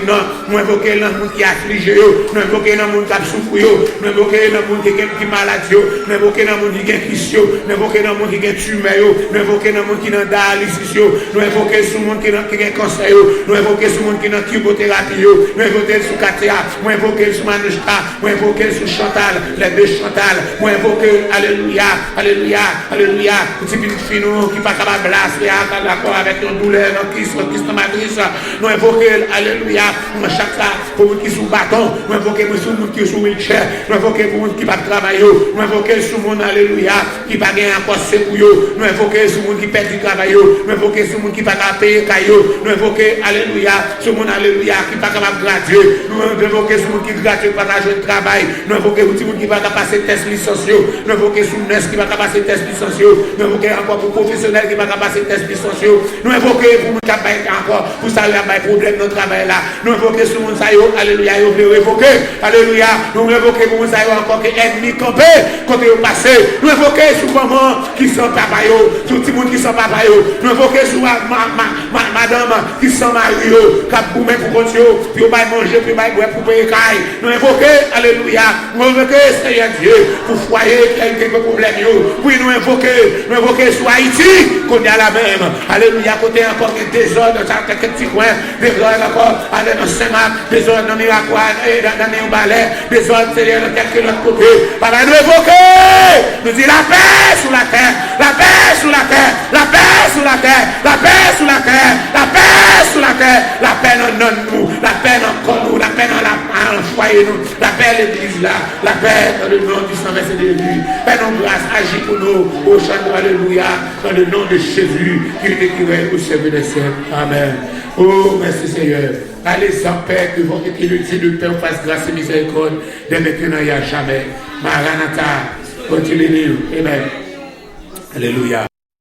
Nous invoquons dans le monde qui est affligé. Nous invoquons dans le monde qui a souffert. Nous invoquons dans le monde qui est malade. Nous invoquons dans le monde qui est christian. Nous invoquons dans le monde qui est tumeur. Nous invoquons dans le monde qui est dialysis. Nous invoquons sur le monde qui est cancer. Nous invoquons sur le monde qui est chimiothérapie. Nous invoquons sur Katia. Nous invoquons sur Manouchka. Nous invoquons sur Chantal. Les deux Chantal. Nous invoquons, alléluia, alléluia, alléluia. Petit fille qui n'est pas capable de blasser, d'accord avec nos douleurs, nos Christ matrice. Nous invoquons, alléluia, chaque ça, pour qui sous bâton. Nous invoquons sur le monde qui est sous wheelchair. Nous invoquons pour le monde qui va travailler. Nous invoquons sur le monde, alléluia, qui va gagner encore ses couilles. Nous invoquons sur le monde qui perd du travail. Nous invoquons sur le monde qui va payer caillou. Nous invoquons, alléluia, sur le monde, alléluia, qui n'est pas capable de graduer. Nous invoquons sur le monde qui gratuit pas jouer de travail. Nous invoquons sur le monde qui va passer test licencieux. Nous invoquons sur le nest qui va passer test licencieux. Nous invoquons encore pour professionnels qui va passer test licencieux. Nous invoquons pour nous qui encore pour ça il y a des problèmes dans le travail là. Nous invoquons sur le monde ça alléluia, ils veulent révoquer. Alléluia. Nous invoquons pour nous ça encore que ennemi campé quand ils passé. Nous invoquons sur maman qui sont papa sur tout le monde qui sont papa. Nous invoquons sur madame qui sont mari qui pour même pour continuer puis on va manger puis on va pour payer caille. Nous invoquons alléluia. Nous invoquons Seigneur Dieu pour foyer qui a quelques problèmes. Puis nous invoquons sur Haïti qu'on est à la même. Alléluia. Côté encore des désordres dans quelques petits coins, désordres encore dans Saint-Marc, désordres dans Miracois, dans Néo-Balais, désordres dans quelques autres côtés. Par nous invoquer, nous dit la paix sur la terre, la paix sur la terre, la paix sur la terre, la paix sur la terre, la paix sur la terre, la paix dans nous, la paix dans nous, la paix dans le foyer nous, la paix à l'église là, la paix dans le nom du sang versé de Jésus. Fais nos grâces, agis pour nous, au chant de alléluia, dans le nom de Jésus, qui est écrivain au service des siècles. Amen. Oh, merci Seigneur. Allez sans paix, que votre Dieu de Père fasse grâce et miséricorde, dès maintenant et à jamais. Maranatha, continue. Amen. Alléluia.